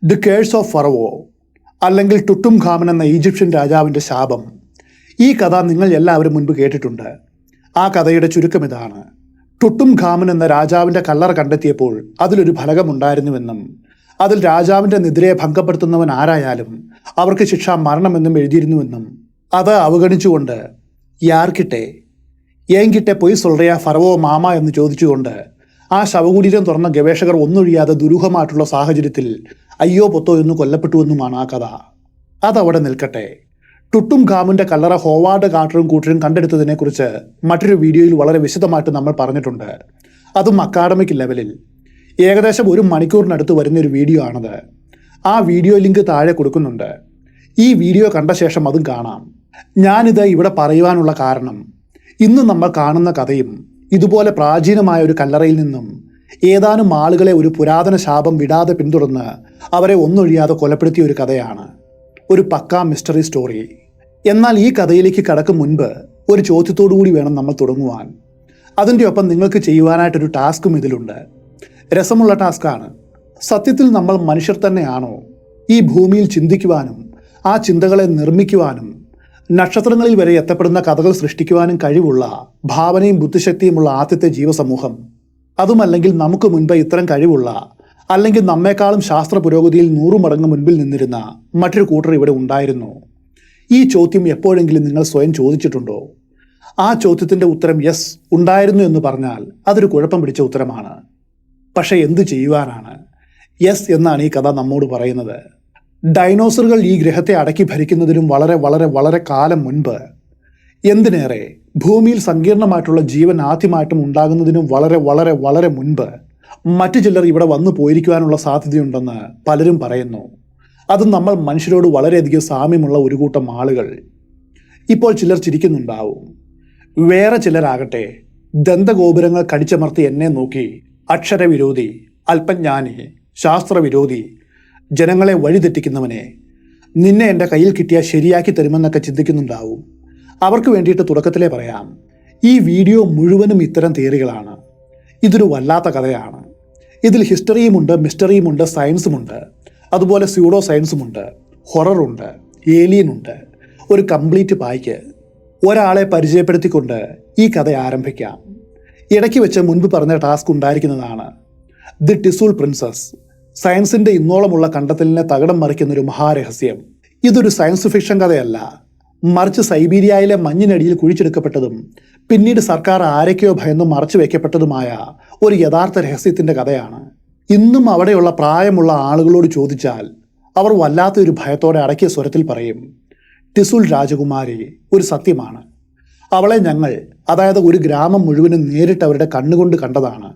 The curse of ഫറവോ അല്ലെങ്കിൽ ടുട്ടുംഖാമൻ എന്ന ഈജിപ്ഷ്യൻ രാജാവിൻ്റെ ശാപം. ഈ കഥ നിങ്ങൾ എല്ലാവരും മുൻപ് കേട്ടിട്ടുണ്ട്. ആ കഥയുടെ ചുരുക്കം ഇതാണ്. ടുട്ടുംഖാമൻ എന്ന രാജാവിൻ്റെ കല്ലറ കണ്ടെത്തിയപ്പോൾ അതിലൊരു ഫലകമുണ്ടായിരുന്നുവെന്നും അതിൽ രാജാവിൻ്റെ നിദ്രയെ ഭംഗപ്പെടുത്തുന്നവൻ ആരായാലും അവർക്ക് ശിക്ഷ മരണമെന്നും എഴുതിയിരുന്നുവെന്നും അത് അവഗണിച്ചുകൊണ്ട് യാർക്കിട്ടെ ഏങ്കിട്ടെ പൊയ് സൊൽറിയ ഫറവോ മാമ എന്ന് ചോദിച്ചുകൊണ്ട് ആ ശവകുടീരം തുറന്ന ഗവേഷകർ ഒന്നൊഴിയാതെ ദുരൂഹമായിട്ടുള്ള സാഹചര്യത്തിൽ അയ്യോ പൊത്തോ എന്ന് കൊല്ലപ്പെട്ടുവെന്നുമാണ് ആ കഥ. അതവിടെ നിൽക്കട്ടെ. ടുട്ടുംഖാമൻ്റെ കല്ലറ ഹോവാർഡ് കാർട്ടറും കൂട്ടരും കണ്ടെടുത്തതിനെക്കുറിച്ച് മറ്റൊരു വീഡിയോയിൽ വളരെ വിശദമായിട്ട് നമ്മൾ പറഞ്ഞിട്ടുണ്ട്. അതും അക്കാഡമിക് ലെവലിൽ ഏകദേശം 1 മണിക്കൂറിനടുത്ത് വരുന്നൊരു വീഡിയോ ആണത്. ആ വീഡിയോ ലിങ്ക് താഴെ കൊടുക്കുന്നുണ്ട്. ഈ വീഡിയോ കണ്ട ശേഷം അതും കാണാം. ഞാനിത് ഇവിടെ പറയുവാനുള്ള കാരണം, ഇന്ന് നമ്മൾ കാണുന്ന കഥയും ഇതുപോലെ പ്രാചീനമായ ഒരു കല്ലറയിൽ നിന്നും ഏതാനും ആളുകളെ ഒരു പുരാതന ശാപം വിടാതെ പിന്തുടർന്ന് അവരെ ഒന്നൊഴിയാതെ കൊലപ്പെടുത്തിയ ഒരു കഥയാണ്. ഒരു പക്കാ മിസ്റ്ററി സ്റ്റോറി. എന്നാൽ ഈ കഥയിലേക്ക് കടക്കും മുൻപ് ഒരു ചോദ്യത്തോടു കൂടി വേണം നമ്മൾ തുടങ്ങുവാൻ. അതിൻ്റെ ഒപ്പം നിങ്ങൾക്ക് ചെയ്യുവാനായിട്ടൊരു ടാസ്കും ഇതിലുണ്ട്. രസമുള്ള ടാസ്ക്കാണ്. സത്യത്തിൽ നമ്മൾ മനുഷ്യർ തന്നെയാണോ ഈ ഭൂമിയിൽ ചിന്തിക്കുവാനും ആ ചിന്തകളെ നിർമ്മിക്കുവാനും നക്ഷത്രങ്ങളിൽ വരെ എത്തപ്പെടുന്ന കഥകൾ സൃഷ്ടിക്കുവാനും കഴിവുള്ള ഭാവനയും ബുദ്ധിശക്തിയുമുള്ള ആദ്യത്തെ ജീവസമൂഹം? അതുമല്ലെങ്കിൽ നമുക്ക് മുൻപ് ഇത്തരം കഴിവുള്ള അല്ലെങ്കിൽ നമ്മെക്കാളും ശാസ്ത്ര പുരോഗതിയിൽ 100 മടങ്ങ് മുൻപിൽ നിന്നിരുന്ന മറ്റൊരു കൂട്ടർ ഇവിടെ ഉണ്ടായിരുന്നു? ഈ ചോദ്യം എപ്പോഴെങ്കിലും നിങ്ങൾ സ്വയം ചോദിച്ചിട്ടുണ്ടോ? ആ ചോദ്യത്തിൻ്റെ ഉത്തരം യെസ്, ഉണ്ടായിരുന്നു എന്ന് പറഞ്ഞാൽ അതൊരു കുഴപ്പം പിടിച്ച ഉത്തരമാണ്. പക്ഷേ എന്തു ചെയ്യുവാനാണ്? യെസ് എന്നാണ് ഈ കഥ നമ്മോട് പറയുന്നത്. ഡൈനോസറുകൾ ഈ ഗ്രഹത്തെ അടക്കി ഭരിക്കുന്നതിനും വളരെ വളരെ വളരെ കാലം മുൻപ്, എന്തിനേറെ ഭൂമിയിൽ സങ്കീർണമായിട്ടുള്ള ജീവൻ ആദ്യമായിട്ടും ഉണ്ടാകുന്നതിനും വളരെ വളരെ വളരെ മുൻപ് മറ്റു ചിലർ ഇവിടെ വന്നു പോയിരിക്കുവാനുള്ള സാധ്യതയുണ്ടെന്ന് പലരും പറയുന്നു. അതും നമ്മൾ മനുഷ്യരോട് വളരെയധികം സാമ്യമുള്ള ഒരു കൂട്ടം ആളുകൾ. ഇപ്പോൾ ചിലർ ചിരിക്കുന്നുണ്ടാവും. വേറെ ചിലരാകട്ടെ ദന്തഗോപുരങ്ങൾ കടിച്ചമർത്തി എന്നെ നോക്കി അക്ഷരവിരോധി, അല്പജ്ഞാനി, ശാസ്ത്രവിരോധി, ജനങ്ങളെ വഴിതെറ്റിക്കുന്നവനെ, നിന്നെ എൻ്റെ കയ്യിൽ കിട്ടിയാൽ ശരിയാക്കി തരുമെന്നൊക്കെ ചിന്തിക്കുന്നുണ്ടാവും. അവർക്ക് വേണ്ടിയിട്ട് തുടക്കത്തിലേ പറയാം, ഈ വീഡിയോ മുഴുവനും ഇത്തരം തിയറികളാണ്. ഇതൊരു വല്ലാത്ത കഥയാണ്. ഇതിൽ ഹിസ്റ്ററിയുമുണ്ട്, മിസ്റ്ററിയുമുണ്ട്, സയൻസുമുണ്ട്, അതുപോലെ സ്യൂഡോ സയൻസുമുണ്ട്, ഹൊററുണ്ട്, ഏലിയനുണ്ട്. ഒരു കംപ്ലീറ്റ് പായ്ക്ക്. ഒരാളെ പരിചയപ്പെടുത്തിക്കൊണ്ട് ഈ കഥ ആരംഭിക്കാം. ഇടയ്ക്ക് വെച്ച് മുൻപ് പറഞ്ഞ ടാസ്ക് ഉണ്ടായിരിക്കുന്നതാണ്. ദി ടിസൂൾ പ്രിൻസസ്, സയൻസിൻ്റെ ഇന്നോളമുള്ള കണ്ടെത്തലിനെ തകിടം മറിക്കുന്നൊരു മഹാരഹസ്യം. ഇതൊരു സയൻസ് ഫിക്ഷൻ കഥയല്ല, മറിച്ച് സൈബീരിയയിലെ മഞ്ഞിനടിയിൽ കുഴിച്ചെടുക്കപ്പെട്ടതും പിന്നീട് സർക്കാർ ആരൊക്കെയോ ഭയന്ന് മറച്ചു വയ്ക്കപ്പെട്ടതുമായ ഒരു യഥാർത്ഥ രഹസ്യത്തിൻ്റെ കഥയാണ്. ഇന്നും അവിടെയുള്ള പ്രായമുള്ള ആളുകളോട് ചോദിച്ചാൽ അവർ വല്ലാത്തൊരു ഭയത്തോടെ അടക്കിയ സ്വരത്തിൽ പറയും, ടിസൂൾ രാജകുമാരി ഒരു സത്യമാണ്. അവളെ ഞങ്ങൾ, അതായത് ഒരു ഗ്രാമം മുഴുവനും നേരിട്ട് അവരുടെ കണ്ണുകൊണ്ട് കണ്ടതാണ്.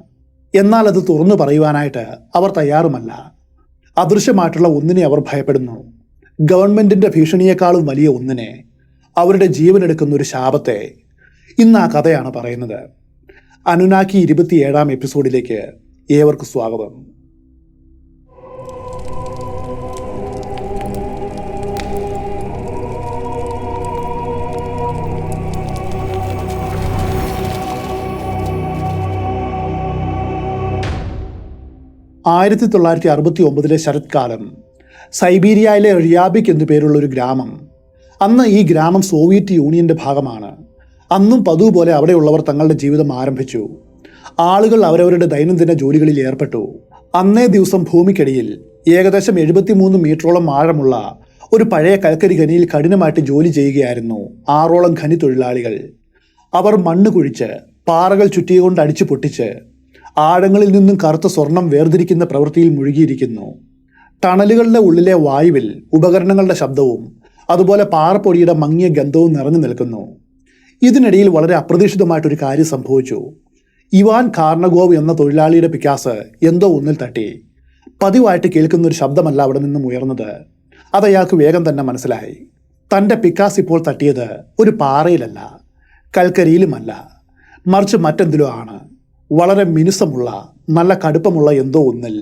എന്നാൽ അത് തുറന്നു പറയുവാനായിട്ട് അവർ തയ്യാറുമല്ല. അദൃശ്യമായിട്ടുള്ള ഒന്നിനെ അവർ ഭയപ്പെടുന്നു. ഗവൺമെൻറ്റിൻ്റെ ഭീഷണിയേക്കാളും വലിയ ഒന്നിനെ, അവരുടെ ജീവനെടുക്കുന്ന ഒരു ശാപത്തെ. ഇന്ന് ആ കഥയാണ് പറയുന്നത്. അനുനാക്കി 27-ാം എപ്പിസോഡിലേക്ക് ഏവർക്കും സ്വാഗതം. ആയിരത്തി 1969 ശരത്കാലം, സൈബീരിയയിലെ റിയാബിക് എന്നു പേരുള്ള ഒരു ഗ്രാമം. അന്ന് ഈ ഗ്രാമം സോവിയറ്റ് യൂണിയൻ്റെ ഭാഗമാണ്. അന്നും പതിവ് പോലെ അവിടെയുള്ളവർ തങ്ങളുടെ ജീവിതം ആരംഭിച്ചു. ആളുകൾ അവരവരുടെ ദൈനംദിന ജോലികളിൽ ഏർപ്പെട്ടു. അന്നേ ദിവസം ഭൂമിക്കടിയിൽ ഏകദേശം 73 മീറ്ററോളം ആഴമുള്ള ഒരു പഴയ കൽക്കരി ഖനിയിൽ കഠിനമായിട്ട് ജോലി ചെയ്യുകയായിരുന്നു 6ഓളം ഖനി തൊഴിലാളികൾ. അവർ മണ്ണ് കുഴിച്ച് പാറകൾ ചുറ്റികൊണ്ട് അടിച്ചു പൊട്ടിച്ച് ആഴങ്ങളിൽ നിന്നും കറുത്ത സ്വർണം വേർതിരിക്കുന്ന പ്രവൃത്തിയിൽ മുഴുകിയിരിക്കുന്നു. ടണലുകളുടെ ഉള്ളിലെ വായുവിൽ ഉപകരണങ്ങളുടെ ശബ്ദവും അതുപോലെ പാറപ്പൊടിയുടെ മങ്ങിയ ഗന്ധവും നിറഞ്ഞു നിൽക്കുന്നു. ഇതിനിടയിൽ വളരെ അപ്രതീക്ഷിതമായിട്ടൊരു കാര്യം സംഭവിച്ചു. ഇവാൻ കാർണഗോവ് എന്ന തൊഴിലാളിയുടെ പിക്കാസ് എന്തോ ഒന്നിൽ തട്ടി. പതിവായിട്ട് കേൾക്കുന്നൊരു ശബ്ദമല്ല അവിടെ നിന്നും ഉയർന്നത്. അതയാൾക്ക് വേഗം തന്നെ മനസ്സിലായി. തൻ്റെ പിക്കാസ് ഇപ്പോൾ തട്ടിയത് ഒരു പാറയിലല്ല, കൽക്കരിയിലുമല്ല, മറിച്ച് മറ്റെന്തിലോ ആണ്. വളരെ മിനുസമുള്ള നല്ല കടുപ്പമുള്ള എന്തോ ഒന്നിൽ.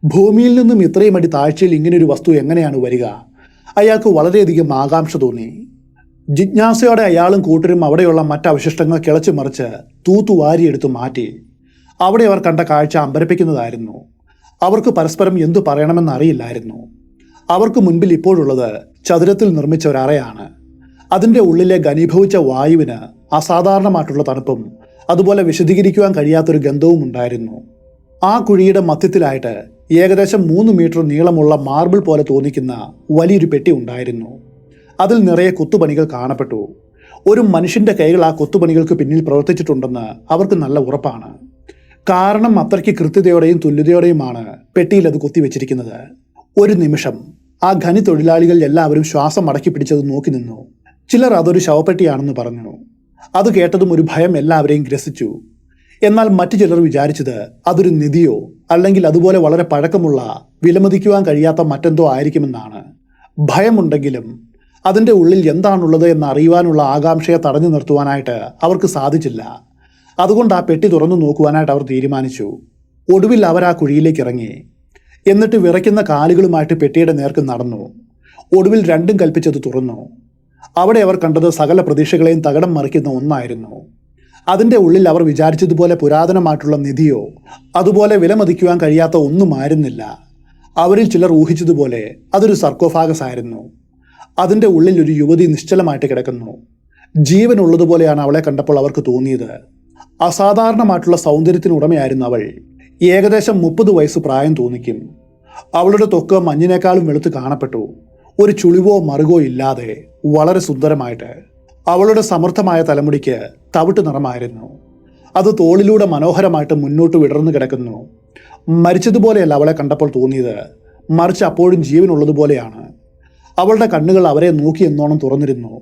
ഭൂമിയിൽ നിന്നും ഇത്രയും അടി താഴ്ചയിൽ ഇങ്ങനെയൊരു വസ്തു എങ്ങനെയാണ് വരിക? അയാൾക്ക് വളരെയധികം ആകാംക്ഷ തോന്നി. ജിജ്ഞാസയോടെ അയാളും കൂട്ടരും അവിടെയുള്ള മറ്റവശിഷ്ടങ്ങൾ കിളച്ചു മറിച്ച് തൂത്തുവാരിയെടുത്ത് മാറ്റി. അവിടെ അവർ കണ്ട കാഴ്ച അമ്പരപ്പിക്കുന്നതായിരുന്നു. അവർക്ക് പരസ്പരം എന്തു പറയണമെന്ന് അറിയില്ലായിരുന്നു. അവർക്ക് മുൻപിൽ ഇപ്പോഴുള്ളത് ചതുരത്തിൽ നിർമ്മിച്ച ഒരറയാണ്. അതിൻ്റെ ഉള്ളിലെ ഘനീഭവിച്ച വായുവിന് അസാധാരണമായിട്ടുള്ള തണുപ്പും അതുപോലെ വിശദീകരിക്കുവാൻ കഴിയാത്തൊരു ഗന്ധവും ഉണ്ടായിരുന്നു. ആ കുഴിയുടെ മധ്യത്തിലായിട്ട് ഏകദേശം 3 മീറ്റർ നീളമുള്ള മാർബിൾ പോലെ തോന്നിക്കുന്ന വലിയൊരു പെട്ടി ഉണ്ടായിരുന്നു. അതിൽ നിറയെ കൊത്തുപണികൾ കാണപ്പെട്ടു. ഒരു മനുഷ്യന്റെ കൈകൾ ആ കൊത്തുപണികൾക്ക് പിന്നിൽ പ്രവർത്തിച്ചിട്ടുണ്ടെന്ന് അവർക്ക് നല്ല ഉറപ്പാണ്. കാരണം അത്രയ്ക്ക് കൃത്യതയോടെയും തുല്യതയോടെയുമാണ് പെട്ടിയിൽ അത് കൊത്തിവെച്ചിരിക്കുന്നത്. ഒരു നിമിഷം ആ ഖനി തൊഴിലാളികൾ എല്ലാവരും ശ്വാസം അടക്കി പിടിച്ചത് നോക്കി നിന്നു. ചിലർ അതൊരു ശവപ്പെട്ടിയാണെന്ന് പറഞ്ഞു. അത് കേട്ടതും ഒരു ഭയം എല്ലാവരെയും ഗ്രസിച്ചു. എന്നാൽ മറ്റു ചിലർ വിചാരിച്ചത് അതൊരു നിധിയോ അല്ലെങ്കിൽ അതുപോലെ വളരെ പഴക്കമുള്ള വിലമതിക്കുവാൻ കഴിയാത്ത മറ്റെന്തോ ആയിരിക്കുമെന്നാണ്. ഭയമുണ്ടെങ്കിലും അതിൻ്റെ ഉള്ളിൽ എന്താണുള്ളത് എന്ന് അറിയുവാനുള്ള ആകാംക്ഷയെ തടഞ്ഞു നിർത്തുവാനായിട്ട് അവർക്ക് സാധിച്ചില്ല. അതുകൊണ്ട് ആ പെട്ടി തുറന്നു നോക്കുവാനായിട്ട് അവർ തീരുമാനിച്ചു. ഒടുവിൽ അവർ ആ കുഴിയിലേക്ക് ഇറങ്ങി. എന്നിട്ട് വിറയ്ക്കുന്ന കാലുകളുമായിട്ട് പെട്ടിയുടെ നേർക്ക് നടന്നു. ഒടുവിൽ രണ്ടും കൽപ്പിച്ചത് തുറന്നു. അവിടെ അവർ കണ്ടത് സകല പ്രതീക്ഷകളെയും തകിടം മറിക്കുന്ന ഒന്നായിരുന്നു. അതിൻ്റെ ഉള്ളിൽ അവർ വിചാരിച്ചതുപോലെ പുരാതനമായിട്ടുള്ള നിധിയോ അതുപോലെ വിലമതിക്കുവാൻ കഴിയാത്ത ഒന്നുമായിരുന്നില്ല. അവരിൽ ചിലർ ഊഹിച്ചതുപോലെ അതൊരു സർക്കോഫാഗസ് ആയിരുന്നു. അതിൻ്റെ ഉള്ളിൽ ഒരു യുവതി നിശ്ചലമായിട്ട് കിടക്കുന്നു. ജീവനുള്ളതുപോലെയാണ് അവളെ കണ്ടപ്പോൾ അവർക്ക് തോന്നിയത്. അസാധാരണമായിട്ടുള്ള സൗന്ദര്യത്തിന് ഉടമയായിരുന്നു അവൾ. ഏകദേശം 30 വയസ്സ് പ്രായം തോന്നിക്കും. അവളുടെ ത്വക്ക് മഞ്ഞിനേക്കാളും വെളുത്ത് കാണപ്പെട്ടു. ഒരു ചുളിവോ മറുകോ ഇല്ലാതെ വളരെ സുന്ദരമായിട്ട്. അവളുടെ സമൃദ്ധമായ തലമുടിക്ക് തവിട്ട് നിറമായിരുന്നു. അത് തോളിലൂടെ മനോഹരമായിട്ട് മുന്നോട്ട് വിടർന്നു കിടക്കുന്നു. മരിച്ചതുപോലെയല്ല അവളെ കണ്ടപ്പോൾ തോന്നിയത്, മറിച്ച് അപ്പോഴും ജീവനുള്ളതുപോലെയാണ്. അവളുടെ കണ്ണുകൾ അവരെ നോക്കി എന്നോണം തുറന്നിരുന്നു.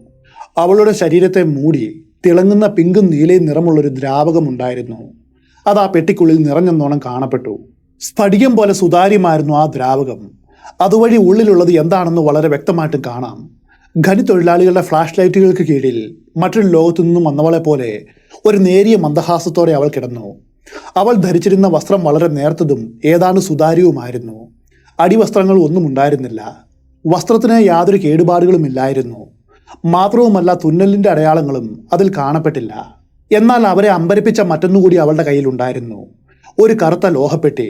അവളുടെ ശരീരത്തെ മൂടി തിളങ്ങുന്ന പിങ്കും നീലയും നിറമുള്ളൊരു ദ്രാവകമുണ്ടായിരുന്നു. അത് ആ പെട്ടിക്കുള്ളിൽ നിറഞ്ഞെന്നോണം കാണപ്പെട്ടു. സ്ഫടികം പോലെ സുതാര്യമായിരുന്നു ആ ദ്രാവകം. അതുവഴി ഉള്ളിലുള്ളത് എന്താണെന്ന് വളരെ വ്യക്തമായിട്ടും കാണാം. ഖനി തൊഴിലാളികളുടെ ഫ്ലാഷ് ലൈറ്റുകൾക്ക് കീഴിൽ മറ്റൊരു ലോകത്തു നിന്നും വന്നവളെ പോലെ ഒരു നേരിയ മന്ദഹാസത്തോടെ അവൾ കിടന്നു. അവൾ ധരിച്ചിരുന്ന വസ്ത്രം വളരെ നേർത്തതും ഏതാണ്ട് സുതാര്യവുമായിരുന്നു. അടിവസ്ത്രങ്ങൾ ഒന്നും ഉണ്ടായിരുന്നില്ല. വസ്ത്രത്തിന് യാതൊരു കേടുപാടുകളുമില്ലായിരുന്നു. മാത്രവുമല്ല തുന്നലിൻ്റെ അടയാളങ്ങളും അതിൽ കാണപ്പെട്ടില്ല. എന്നാൽ അവരെ അമ്പരപ്പിച്ച മറ്റൊന്നുകൂടി അവളുടെ കയ്യിലുണ്ടായിരുന്നു. ഒരു കറുത്ത ലോഹപ്പെട്ടി,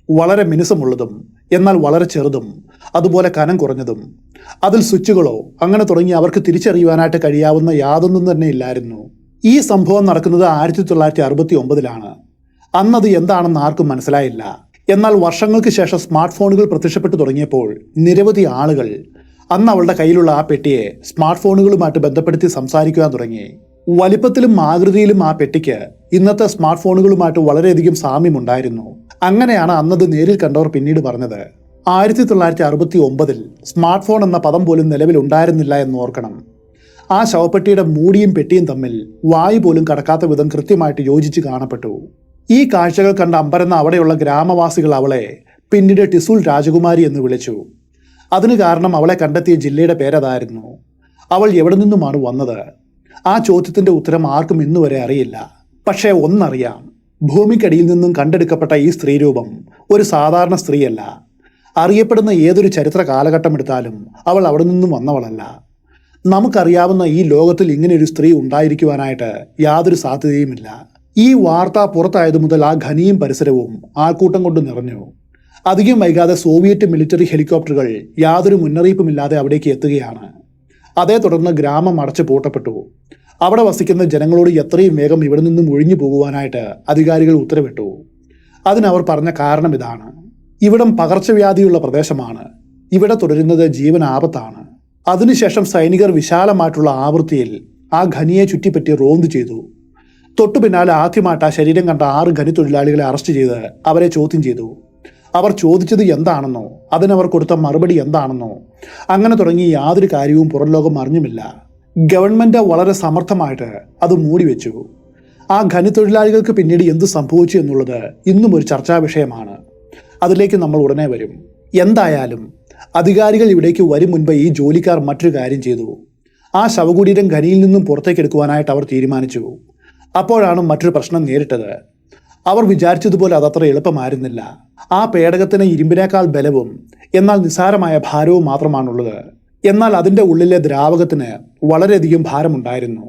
വളരെ മിനുസമുള്ളതും എന്നാൽ വളരെ ചെറുതും അതുപോലെ കനം കുറഞ്ഞതും. അതിൽ സ്വിച്ചുകളോ അങ്ങനെ തുടങ്ങി അവർക്ക് തിരിച്ചറിയുവാനായിട്ട് കഴിയാവുന്ന യാതൊന്നും തന്നെ ഇല്ലായിരുന്നു. ഈ സംഭവം നടക്കുന്നത് 1969-ലാണ്. അന്നത് എന്താണെന്ന് ആർക്കും മനസ്സിലായില്ല. എന്നാൽ വർഷങ്ങൾക്ക് ശേഷം സ്മാർട്ട് ഫോണുകൾ പ്രത്യക്ഷപ്പെട്ടു തുടങ്ങിയപ്പോൾ നിരവധി ആളുകൾ അന്ന് അവളുടെ കയ്യിലുള്ള ആ പെട്ടിയെ സ്മാർട്ട് ഫോണുകളുമായിട്ട് ബന്ധപ്പെടുത്തി സംസാരിക്കുവാൻ തുടങ്ങി. വലിപ്പത്തിലും ആകൃതിയിലും ആ പെട്ടിക്ക് ഇന്നത്തെ സ്മാർട്ട് ഫോണുകളുമായിട്ട് വളരെയധികം സാമ്യമുണ്ടായിരുന്നു. അങ്ങനെയാണ് അന്നത് നേരിൽ കണ്ടവർ പിന്നീട് പറഞ്ഞത്. 1969-ൽ സ്മാർട്ട് ഫോൺ എന്ന പദം പോലും നിലവിലുണ്ടായിരുന്നില്ല എന്ന് ഓർക്കണം. ആ ശവപ്പെട്ടിയുടെ മൂടിയും പെട്ടിയും തമ്മിൽ വായു പോലും കടക്കാത്ത വിധം കൃത്യമായിട്ട് യോജിച്ച് കാണപ്പെട്ടു. ഈ കാഴ്ചകൾ കണ്ട അമ്പരന്ന അവിടെയുള്ള ഗ്രാമവാസികൾ അവളെ പിന്നീട് ടിസുൽ രാജകുമാരി എന്ന് വിളിച്ചു. അതിന് കാരണം അവളെ കണ്ടെത്തിയ ജില്ലയുടെ പേരതായിരുന്നു. അവൾ എവിടെ നിന്നുമാണ് വന്നത്? ആ ചോദ്യത്തിൻ്റെ ഉത്തരം ആർക്കും ഇന്നുവരെ അറിയില്ല. പക്ഷേ ഒന്നറിയാം, ഭൂമിക്കടിയിൽ നിന്നും കണ്ടെടുക്കപ്പെട്ട ഈ സ്ത്രീരൂപം ഒരു സാധാരണ സ്ത്രീയല്ല. അറിയപ്പെടുന്ന ഏതൊരു ചരിത്ര കാലഘട്ടം എടുത്താലും അവൾ അവിടെ നിന്നും വന്നവളല്ല. നമുക്കറിയാവുന്ന ഈ ലോകത്തിൽ ഇങ്ങനെയൊരു സ്ത്രീ ഉണ്ടായിരിക്കുവാനായിട്ട് യാതൊരു സാധ്യതയുമില്ല. ഈ വാർത്ത പുറത്തായതു മുതൽ ആ ഖനിയും പരിസരവും ആൾക്കൂട്ടം കൊണ്ട് നിറഞ്ഞു. അധികം വൈകാതെ സോവിയറ്റ് മിലിറ്ററി ഹെലികോപ്റ്ററുകൾ യാതൊരു മുന്നറിയിപ്പുമില്ലാതെ അവിടേക്ക് എത്തുകയാണ്. അതേ തുടർന്ന് ഗ്രാമം അടച്ചു പൂട്ടപ്പെട്ടു. അവിടെ വസിക്കുന്ന ജനങ്ങളോട് എത്രയും വേഗം ഇവിടെ നിന്നും ഒഴിഞ്ഞു പോകുവാനായിട്ട് അധികാരികൾ ഉത്തരവിട്ടു. അതിനവർ പറഞ്ഞ കാരണം ഇതാണ്: ഇവിടം പകർച്ചവ്യാധിയുള്ള പ്രദേശമാണ്. ഇവിടെ തുടരുന്നത് ജീവൻ ആപത്താണ്. അതിനുശേഷം സൈനികർ വിശാലമായിട്ടുള്ള ആവൃത്തിയിൽ ആ ഖനിയെ ചുറ്റിപ്പറ്റി റോന്ത് ചെയ്തു. തൊട്ടു പിന്നാലെ ആദ്യമായിട്ട് ആ ശരീരം കണ്ട 6 ഖനി തൊഴിലാളികളെ അറസ്റ്റ് ചെയ്ത് അവരെ ചോദ്യം ചെയ്തു. അവർ ചോദിച്ചത് എന്താണെന്നോ അതിനവർ കൊടുത്ത മറുപടി എന്താണെന്നോ അങ്ങനെ തുടങ്ങി യാതൊരു കാര്യവും പുറം ലോകം അറിഞ്ഞുമില്ല. ഗവൺമെൻറ് വളരെ സമർത്ഥമായിട്ട് അത് മൂടിവെച്ചു. ആ ഖനി തൊഴിലാളികൾക്ക് പിന്നീട് എന്ത് സംഭവിച്ചു എന്നുള്ളത് ഇന്നും ഒരു ചർച്ചാ വിഷയമാണ്. അതിലേക്ക് നമ്മൾ ഉടനെ വരും. എന്തായാലും അധികാരികൾ ഇവിടേക്ക് വരും മുൻപ് ഈ ജോലിക്കാർ മറ്റൊരു കാര്യം ചെയ്തു. ആ ശവകുടീരം ഖനിയിൽ നിന്നും പുറത്തേക്ക് എടുക്കുവാനായിട്ട് അവർ തീരുമാനിച്ചു. അപ്പോഴാണ് മറ്റൊരു പ്രശ്നം നേരിട്ടത്. അവർ വിചാരിച്ചതുപോലെ അതത്ര എളുപ്പമായിരുന്നില്ല. ആ പേടകത്തിന് ഇരുമ്പിനേക്കാൾ ബലവും എന്നാൽ നിസ്സാരമായ ഭാരവും മാത്രമാണുള്ളത്. എന്നാൽ അതിൻ്റെ ഉള്ളിലെ ദ്രാവകത്തിന് വളരെയധികം ഭാരമുണ്ടായിരുന്നു.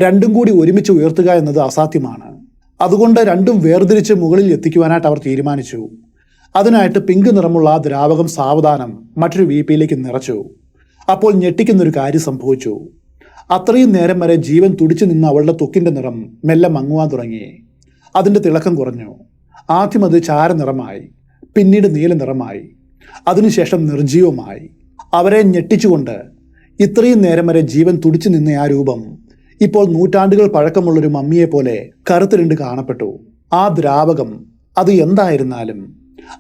രണ്ടും കൂടി ഒരുമിച്ച് ഉയർത്തുക എന്നത് അസാധ്യമാണ്. അതുകൊണ്ട് രണ്ടും വേർതിരിച്ച് മുകളിൽ എത്തിക്കുവാനായിട്ട് അവർ തീരുമാനിച്ചു. അതിനായിട്ട് പിങ്ക് നിറമുള്ള ആ ദ്രാവകം സാവധാനം മറ്റൊരു വീപ്പിയിലേക്ക് നിറച്ചു. അപ്പോൾ ഞെട്ടിക്കുന്നൊരു കാര്യം സംഭവിച്ചു. അത്രയും നേരം വരെ ജീവൻ തുടിച്ചു നിന്ന അവളുടെ ത്വക്കിൻ്റെ നിറം മെല്ലെ മങ്ങുവാൻ തുടങ്ങി. അതിൻ്റെ തിളക്കം കുറഞ്ഞു. ആദ്യം അത് ചാരനിറമായി, പിന്നീട് നീല നിറമായി, അതിനുശേഷം നിർജീവമായി. അവരെ ഞെട്ടിച്ചുകൊണ്ട് ഇത്രയും നേരം വരെ ജീവൻ തുടിച്ചു നിന്ന ആ രൂപം ഇപ്പോൾ നൂറ്റാണ്ടുകൾ പഴക്കമുള്ളൊരു മമ്മിയെ പോലെ കറുത്തിരുണ്ട് കാണപ്പെട്ടു. ആ ദ്രാവകം അത് എന്തായിരുന്നാലും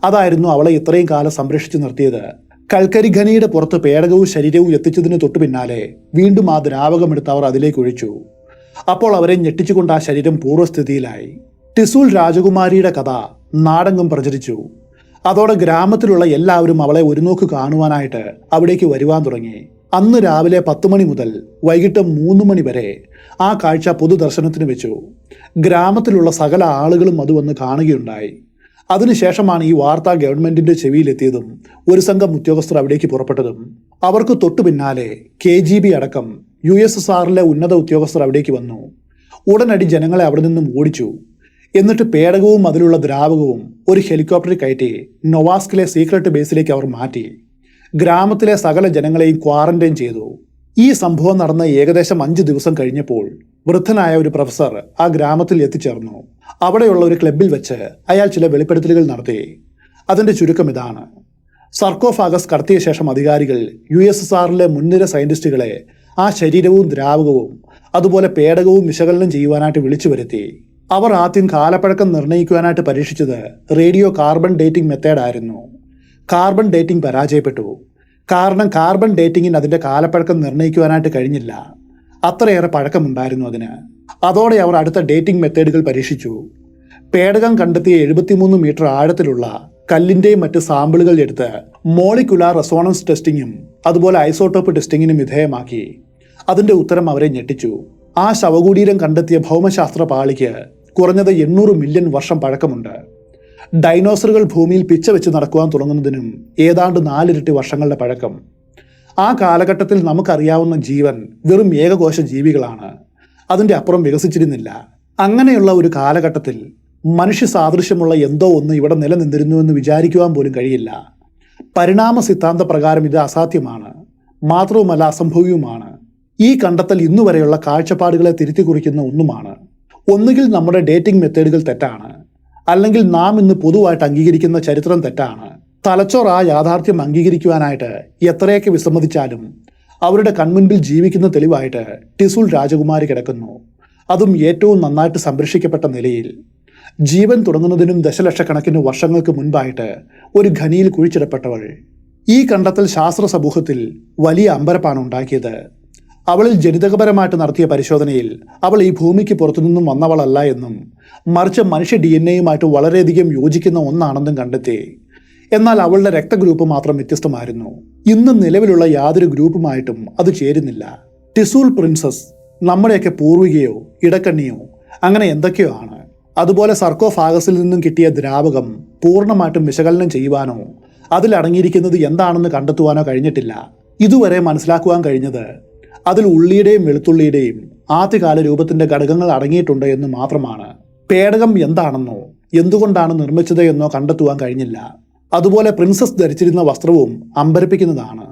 അതായിരുന്നു അവളെ ഇത്രയും കാലം സംരക്ഷിച്ചു നിർത്തിയത്. കൽക്കരി ഖനിയുടെ പുറത്ത് പേടകവും ശരീരവും എത്തിച്ചതിന് തൊട്ടു പിന്നാലെ വീണ്ടും ആ ദ്രാവകമെടുത്ത് അവർ അതിലേക്ക് ഒഴിച്ചു. അപ്പോൾ അവരെ ഞെട്ടിച്ചുകൊണ്ട് ആ ശരീരം പൂർവ്വസ്ഥിതിയിലായി. ടിസൂൾ രാജകുമാരിയുടെ കഥ നാടെങ്ങും പ്രചരിച്ചു. അതോടെ ഗ്രാമത്തിലുള്ള എല്ലാവരും അവളെ ഒരു നോക്ക് കാണുവാനായിട്ട് അവിടേക്ക് വരുവാൻ തുടങ്ങി. അന്ന് രാവിലെ 10 മണി മുതൽ വൈകിട്ട് 3 മണി വരെ ആ കാഴ്ച പൊതുദർശനത്തിന് വെച്ചു. ഗ്രാമത്തിലുള്ള സകല ആളുകളും അത് വന്ന് കാണുകയുണ്ടായി. അതിനുശേഷമാണ് ഈ വാർത്ത ഗവൺമെന്റിന്റെ ചെവിയിലെത്തിയതും ഒരു സംഘം ഉദ്യോഗസ്ഥർ അവിടേക്ക് പുറപ്പെട്ടതും. അവർക്ക് തൊട്ടു പിന്നാലെ KGB അടക്കം USSRലെ ഉന്നത ഉദ്യോഗസ്ഥർ അവിടേക്ക് വന്നു. ഉടനടി ജനങ്ങളെ അവിടെ നിന്നും ഓടിച്ചു. എന്നിട്ട് പേടകവും അതിലുള്ള ദ്രാവകവും ഒരു ഹെലികോപ്റ്ററിൽ കയറ്റി നൊവാസ്കിലെ സീക്രട്ട് ബേസിലേക്ക് അവർ മാറ്റി. ഗ്രാമത്തിലെ സകല ജനങ്ങളെയും ക്വാറന്റൈൻ ചെയ്തു. ഈ സംഭവം നടന്ന ഏകദേശം 5 ദിവസം കഴിഞ്ഞപ്പോൾ വൃദ്ധനായ ഒരു പ്രൊഫസർ ആ ഗ്രാമത്തിൽ എത്തിച്ചേർന്നു. അവിടെയുള്ള ഒരു ക്ലബിൽ വെച്ച് അയാൾ ചില വെളിപ്പെടുത്തലുകൾ നടത്തി. അതിൻ്റെ ചുരുക്കം ഇതാണ്: സർക്കോഫാഗസ് കടത്തിയ ശേഷം അധികാരികൾ USSRലെ മുൻനിര സയന്റിസ്റ്റുകളെ ആ ശരീരവും ദ്രാവകവും അതുപോലെ പേടകവും വിശകലനം ചെയ്യുവാനായിട്ട് വിളിച്ചു വരുത്തി. അവർ ആദ്യം കാലപ്പഴക്കം നിർണ്ണയിക്കുവാനായിട്ട് പരീക്ഷിച്ചത് റേഡിയോ കാർബൺ ഡേറ്റിംഗ് മെത്തേഡായിരുന്നു. കാർബൺ ഡേറ്റിംഗ് പരാജയപ്പെട്ടു. കാരണം കാർബൺ ഡേറ്റിങ്ങിന് അതിൻ്റെ കാലപ്പഴക്കം നിർണ്ണയിക്കുവാനായിട്ട് കഴിഞ്ഞില്ല. അത്രയേറെ പഴക്കമുണ്ടായിരുന്നു അതിന്. അതോടെ അവർ അടുത്ത ഡേറ്റിംഗ് മെത്തേഡുകൾ പരീക്ഷിച്ചു. പേടകം കണ്ടെത്തിയ 73 മീറ്റർ ആഴത്തിലുള്ള കല്ലിൻ്റെയും മറ്റ് സാമ്പിളുകൾ എടുത്ത് മോളിക്കുലാർ റെസോണൻസ് ടെസ്റ്റിങ്ങും അതുപോലെ ഐസോട്ടോപ്പ് ടെസ്റ്റിങ്ങിനും വിധേയമാക്കി. അതിൻ്റെ ഉത്തരം അവരെ ഞെട്ടിച്ചു. ആ ശവകുടീരം കണ്ടെത്തിയ ഭൗമശാസ്ത്ര പാളിക്ക് കുറഞ്ഞത് 800 മില്യൺ വർഷം പഴക്കമുണ്ട്. ഡൈനോസറുകൾ ഭൂമിയിൽ പിച്ച വെച്ച് നടക്കുവാൻ തുടങ്ങുന്നതിനും ഏതാണ്ട് 4 ഇരട്ടി വർഷങ്ങളുടെ പഴക്കം. ആ കാലഘട്ടത്തിൽ നമുക്കറിയാവുന്ന ജീവൻ വെറും ഏകകോശ ജീവികളാണ്. അതിൻ്റെ അപ്പുറം വികസിച്ചിരുന്നില്ല. അങ്ങനെയുള്ള ഒരു കാലഘട്ടത്തിൽ മനുഷ്യ സാദൃശ്യമുള്ള എന്തോ ഒന്ന് ഇവിടെ നിലനിന്നിരുന്നുവെന്ന് വിചാരിക്കുവാൻ പോലും കഴിയില്ല. പരിണാമ സിദ്ധാന്ത പ്രകാരം ഇത് അസാധ്യമാണ്, മാത്രവുമല്ല അസംഭവ്യവുമാണ്. ഈ കണ്ടെത്തൽ ഇന്നുവരെയുള്ള കാഴ്ചപ്പാടുകളെ തിരുത്തി കുറിക്കുന്ന ഒന്നുമാണ്. ഒന്നുകിൽ നമ്മുടെ ഡേറ്റിംഗ് മെത്തേഡുകൾ തെറ്റാണ്, അല്ലെങ്കിൽ നാം ഇന്ന് പൊതുവായിട്ട് അംഗീകരിക്കുന്ന ചരിത്രം തെറ്റാണ്. തലച്ചോർ ആ യാഥാർത്ഥ്യം അംഗീകരിക്കുവാനായിട്ട് എത്രയൊക്കെ വിസമ്മതിച്ചാലും അവരുടെ കൺമുൻപിൽ ജീവിക്കുന്ന തെളിവായിട്ട് ടിസൂൾ രാജകുമാരി കിടക്കുന്നു. അതും ഏറ്റവും നന്നായിട്ട് സംരക്ഷിക്കപ്പെട്ട നിലയിൽ. ജീവൻ തുടങ്ങുന്നതിനും ദശലക്ഷക്കണക്കിന് വർഷങ്ങൾക്ക് മുൻപായിട്ട് ഒരു ഖനിയിൽ കുഴിച്ചിടപ്പെട്ടവൾ. ഈ കണ്ടെത്തൽ ശാസ്ത്ര സമൂഹത്തിൽ വലിയ അമ്പരപ്പാണ് ഉണ്ടാക്കിയത്. അവളിൽ ജനിതകപരമായിട്ട് നടത്തിയ പരിശോധനയിൽ അവൾ ഈ ഭൂമിക്ക് പുറത്തുനിന്നും വന്നവളല്ല എന്നും മറിച്ച് മനുഷ്യ DNA വളരെയധികം യോജിക്കുന്ന ഒന്നാണെന്നും കണ്ടെത്തി. എന്നാൽ അവളുടെ രക്തഗ്രൂപ്പ് മാത്രം വ്യത്യസ്തമായിരുന്നു. ഇന്ന് നിലവിലുള്ള യാതൊരു ഗ്രൂപ്പുമായിട്ടും അത് ചേരുന്നില്ല. ടിസൂൾ പ്രിൻസസ് നമ്മുടെയൊക്കെ പൂർവികയോ ഇടക്കണ്ണിയോ അങ്ങനെ എന്തൊക്കെയോ ആണ്. അതുപോലെ സർക്കോഫാഗസിൽ നിന്നും കിട്ടിയ ദ്രാവകം പൂർണ്ണമായിട്ടും വിശകലനം ചെയ്യുവാനോ അതിലടങ്ങിയിരിക്കുന്നത് എന്താണെന്ന് കണ്ടെത്തുവാനോ കഴിഞ്ഞിട്ടില്ല. ഇതുവരെ മനസ്സിലാക്കുവാൻ കഴിഞ്ഞത് അതിൽ ഉള്ളിയുടെയും വെളുത്തുള്ളിയുടെയും ആദ്യകാല രൂപത്തിന്റെ ഘടകങ്ങൾ അടങ്ങിയിട്ടുണ്ട് എന്ന് മാത്രമാണ്. പേടകം എന്താണെന്നോ എന്തുകൊണ്ടാണ് നിർമ്മിച്ചത് എന്നോ കണ്ടെത്തുവാൻ കഴിഞ്ഞില്ല. അതുപോലെ പ്രിൻസസ് ധരിച്ചിരുന്ന വസ്ത്രവും അമ്പരപ്പിക്കുന്നതാണ്.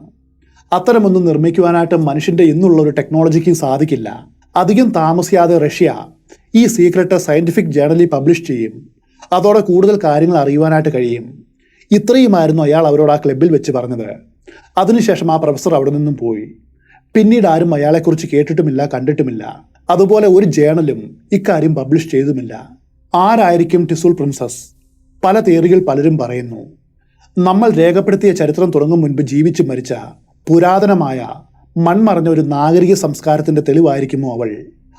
അത്തരമൊന്നും നിർമ്മിക്കുവാനായിട്ട് മനുഷ്യന്റെ ഇന്നുള്ള ഒരു ടെക്നോളജിക്ക് സാധിക്കില്ല. അധികം താമസിയാതെ റഷ്യ ഈ സീക്രട്ട് സയന്റിഫിക് ജേർണലിൽ പബ്ലിഷ് ചെയ്യും. അതോടെ കൂടുതൽ കാര്യങ്ങൾ അറിയുവാനായിട്ട് കഴിയും. ഇത്രയുമായിരുന്നു അയാൾ അവരോട് ആ ക്ലബിൽ വെച്ച് പറഞ്ഞത്. അതിനുശേഷം ആ പ്രൊഫസർ അവിടെ നിന്നും പോയി. പിന്നീട് ആരും അയാളെക്കുറിച്ച് കേട്ടിട്ടുമില്ല, കണ്ടിട്ടുമില്ല. അതുപോലെ ഒരു ജേണലും ഇക്കാര്യം പബ്ലിഷ് ചെയ്തുമില്ല. ആരായിരിക്കും ടിസൂൾ പ്രിൻസസ്? പല തിയറികൾ പലരും പറയുന്നു. നമ്മൾ രേഖപ്പെടുത്തിയ ചരിത്രം തുടങ്ങും മുൻപ് ജീവിച്ചു മരിച്ച പുരാതനമായ മൺമറഞ്ഞ ഒരു നാഗരിക സംസ്കാരത്തിന്റെ തെളിവായിരിക്കുമോ അവൾ?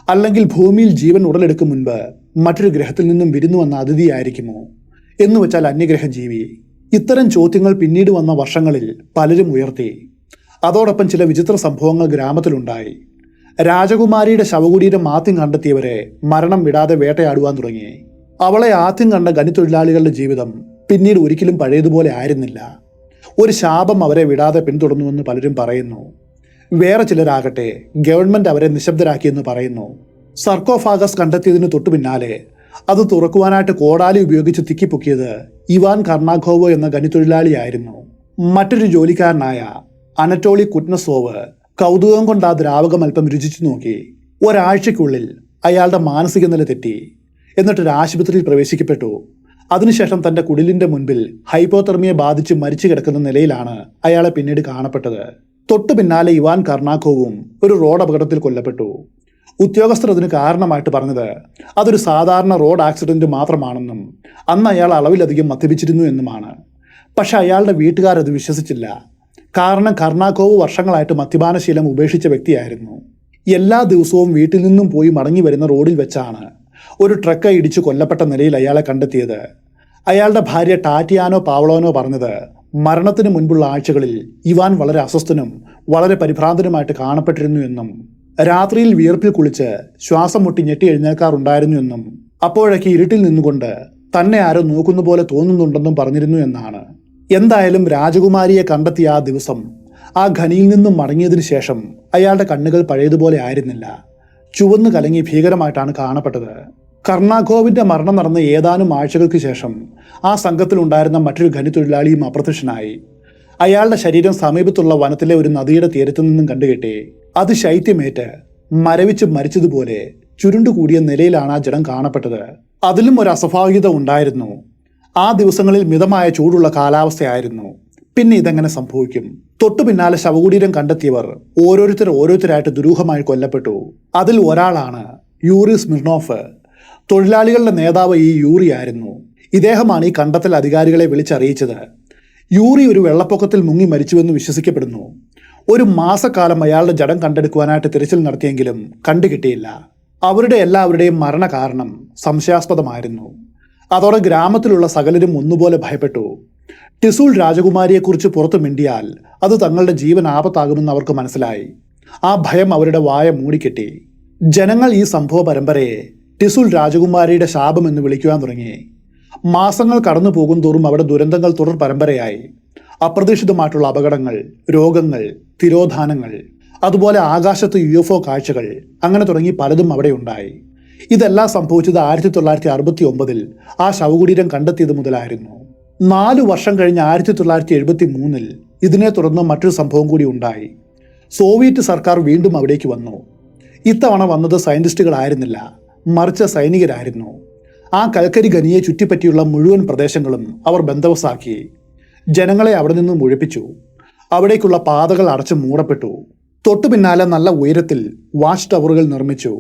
അല്ലെങ്കിൽ ഭൂമിയിൽ ജീവൻ ഉടലെടുക്കും മുൻപ് മറ്റൊരു ഗ്രഹത്തിൽ നിന്നും വിരുന്നു വന്ന അതിഥിയായിരിക്കുമോ? എന്ന് വെച്ചാൽ അന്യഗ്രഹ ജീവി? ഇത്തരം ചോദ്യങ്ങൾ പിന്നീട് വന്ന വർഷങ്ങളിൽ പലരും ഉയർത്തി. അതോടൊപ്പം ചില വിചിത്ര സംഭവങ്ങൾ ഗ്രാമത്തിലുണ്ടായി. രാജകുമാരിയുടെ ശവകുടീരം ആദ്യം കണ്ടെത്തിയവരെ മരണം വിടാതെ വേട്ടയാടുവാൻ തുടങ്ങി. അവളെ ആദ്യം കണ്ട ഖനിത്തൊഴിലാളികളുടെ ജീവിതം പിന്നീട് ഒരിക്കലും പഴയതുപോലെ ആയിരുന്നില്ല. ഒരു ശാപം അവരെ വിടാതെ പിന്തുടർന്നുവെന്ന് പലരും പറയുന്നു. വേറെ ചിലരാകട്ടെ ഗവൺമെന്റ് അവരെ നിശബ്ദരാക്കിയെന്ന് പറയുന്നു. സർക്കോഫാഗസ് കണ്ടെത്തിയതിന് തൊട്ടു പിന്നാലെ അത് തുറക്കുവാനായിട്ട് കോടാലി ഉപയോഗിച്ച് തിക്കിപ്പൊക്കിയത് ഇവാൻ കർണാഖോവ് എന്ന ഖനിത്തൊഴിലാളിയായിരുന്നു. മറ്റൊരു ജോലിക്കാരനായ അനറ്റോളി കുറ്റ്നസോവ് കൗതുകം കൊണ്ട് ആ ദ്രാവകം അല്പം രുചിച്ചു നോക്കി. ഒരാഴ്ചയ്ക്കുള്ളിൽ അയാളുടെ മാനസിക നില തെറ്റി. എന്നിട്ടൊരു ആശുപത്രിയിൽ പ്രവേശിക്കപ്പെട്ടു. അതിനുശേഷം തന്റെ കുടിലിന്റെ മുൻപിൽ ഹൈപ്പോതെർമിയെ ബാധിച്ച് മരിച്ചു കിടക്കുന്ന നിലയിലാണ് അയാളെ പിന്നീട് കാണപ്പെട്ടത്. തൊട്ടു പിന്നാലെ ഇവാൻ കർണാഖോവും ഒരു റോഡ് അപകടത്തിൽ കൊല്ലപ്പെട്ടു. ഉദ്യോഗസ്ഥർ അതിന് കാരണമായിട്ട് പറഞ്ഞത് അതൊരു സാധാരണ റോഡ് ആക്സിഡന്റ് മാത്രമാണെന്നും അന്ന് അയാൾ അളവിലധികം മദ്യപിച്ചിരുന്നു എന്നുമാണ്. പക്ഷെ അയാളുടെ വീട്ടുകാരത് വിശ്വസിച്ചില്ല. കാരണം കർണാഖോവ് വർഷങ്ങളായിട്ട് മദ്യപാനശീലം ഉപേക്ഷിച്ച വ്യക്തിയായിരുന്നു. എല്ലാ ദിവസവും വീട്ടിൽ നിന്നും പോയി മടങ്ങി വരുന്ന റോഡിൽ വെച്ചാണ് ഒരു ട്രക്ക് ഇടിച്ചു കൊല്ലപ്പെട്ട നിലയിൽ അയാളെ കണ്ടെത്തിയത്. അയാളുടെ ഭാര്യ ടാറ്റിയാനോ പാവളോനോ പറഞ്ഞത് മരണത്തിന് മുൻപുള്ള ആഴ്ചകളിൽ ഇവാൻ വളരെ അസ്വസ്ഥനും വളരെ പരിഭ്രാന്തനുമായിട്ട് കാണപ്പെട്ടിരുന്നു എന്നും രാത്രിയിൽ വിയർപ്പിൽ കുളിച്ച് ശ്വാസം മുട്ടി ഞെട്ടി എഴുന്നേൽക്കാറുണ്ടായിരുന്നു എന്നും അപ്പോഴേക്ക് ഇരുട്ടിൽ നിന്നുകൊണ്ട് തന്നെ ആരോ നോക്കുന്ന പോലെ തോന്നുന്നുണ്ടെന്നും പറഞ്ഞിരുന്നു എന്നാണ്. എന്തായാലും രാജകുമാരിയെ കണ്ടെത്തിയ ആ ദിവസം ആ ഖനിയിൽ നിന്നും മടങ്ങിയതിനു ശേഷം അയാളുടെ കണ്ണുകൾ പഴയതുപോലെ ആയിരുന്നില്ല. ചുവന്നു കലങ്ങി ഭീകരമായിട്ടാണ് കാണപ്പെട്ടത്. കർണാഖോവിന്റെ മരണം നടന്ന ഏതാനും ആഴ്ചകൾക്ക് ശേഷം ആ സംഘത്തിലുണ്ടായിരുന്ന മറ്റൊരു ഖനിത്തൊഴിലാളിയും അപ്രത്യക്ഷനായി. അയാളുടെ ശരീരം സമീപത്തുള്ള വനത്തിലെ ഒരു നദിയുടെ തീരത്തു നിന്നും കണ്ടുകെട്ടി. അത് ശൈത്യമേറ്റ് മരവിച്ച് മരിച്ചതുപോലെ ചുരുണ്ടുകൂടിയ നിലയിലാണ് ആ ജഡം കാണപ്പെട്ടത്. അതിലും ഒരു അസ്വാഭാവികത ഉണ്ടായിരുന്നു. ആ ദിവസങ്ങളിൽ മിതമായ ചൂടുള്ള കാലാവസ്ഥയായിരുന്നു. പിന്നെ ഇതെങ്ങനെ സംഭവിക്കും? തൊട്ടു പിന്നാലെ ശവകുടീരം കണ്ടെത്തിയവർ ഓരോരുത്തരായിട്ട് ദുരൂഹമായി കൊല്ലപ്പെട്ടു. അതിൽ ഒരാളാണ് യൂറി സ്മിർനോഫ്. തൊഴിലാളികളുടെ നേതാവ് ഈ യൂറി ആയിരുന്നു. ഇദ്ദേഹമാണ് ഈ കണ്ടെത്തൽ അധികാരികളെ വിളിച്ചറിയിച്ചത്. യൂറി ഒരു വെള്ളപ്പൊക്കത്തിൽ മുങ്ങി മരിച്ചുവെന്ന് വിശ്വസിക്കപ്പെടുന്നു. ഒരു മാസക്കാലം അയാളുടെ ജഡം കണ്ടെടുക്കുവാനായിട്ട് തിരച്ചിൽ നടത്തിയെങ്കിലും കണ്ടുകിട്ടിയില്ല. അവരുടെ എല്ലാവരുടെയും മരണകാരണം സംശയാസ്പദമായിരുന്നു. അതോടെ ഗ്രാമത്തിലുള്ള സകലരും ഒന്നുപോലെ ഭയപ്പെട്ടു. ടിസൂൾ രാജകുമാരിയെക്കുറിച്ച് പുറത്തു മിണ്ടിയാൽ അത് തങ്ങളുടെ ജീവൻ ആപത്താകുമെന്ന് അവർക്ക് മനസ്സിലായി. ആ ഭയം അവരുടെ വായ മൂടിക്കെട്ടി. ജനങ്ങൾ ഈ സംഭവ പരമ്പരയെ ടിസൂൾ രാജകുമാരിയുടെ ശാപം എന്ന് വിളിക്കുവാൻ തുടങ്ങി. മാസങ്ങൾ കടന്നു പോകും തോറും അവിടെ ദുരന്തങ്ങൾ തുടർ പരമ്പരയായി. അപ്രതീക്ഷിതമായിട്ടുള്ള അപകടങ്ങൾ, രോഗങ്ങൾ, തിരോധാനങ്ങൾ, അതുപോലെ ആകാശത്ത് UFO കാഴ്ചകൾ, അങ്ങനെ തുടങ്ങി പലതും അവിടെ ഉണ്ടായി. ഇതെല്ലാം സംഭവിച്ചത് 1969 ആ ശവകുടീരം കണ്ടെത്തിയത് മുതലായിരുന്നു. 4 വർഷം കഴിഞ്ഞ് 1973 ഇതിനെ തുടർന്ന് മറ്റൊരു സംഭവം കൂടി ഉണ്ടായി. സോവിയറ്റ് സർക്കാർ വീണ്ടും അവിടേക്ക് വന്നു. ഇത്തവണ വന്നത് സയന്റിസ്റ്റുകളായിരുന്നില്ല, മറിച്ച് സൈനികരായിരുന്നു. ആ കൽക്കരി ഖനിയെ ചുറ്റിപ്പറ്റിയുള്ള മുഴുവൻ പ്രദേശങ്ങളും അവർ ബന്ദോബസ്താക്കി. ജനങ്ങളെ അവിടെ നിന്നും ഒഴിപ്പിച്ചു. അവിടേക്കുള്ള പാതകൾ അടച്ചു മൂടപ്പെട്ടു. തൊട്ടു പിന്നാലെ നല്ല ഉയരത്തിൽ വാച്ച് ടവറുകൾ നിർമ്മിച്ചു.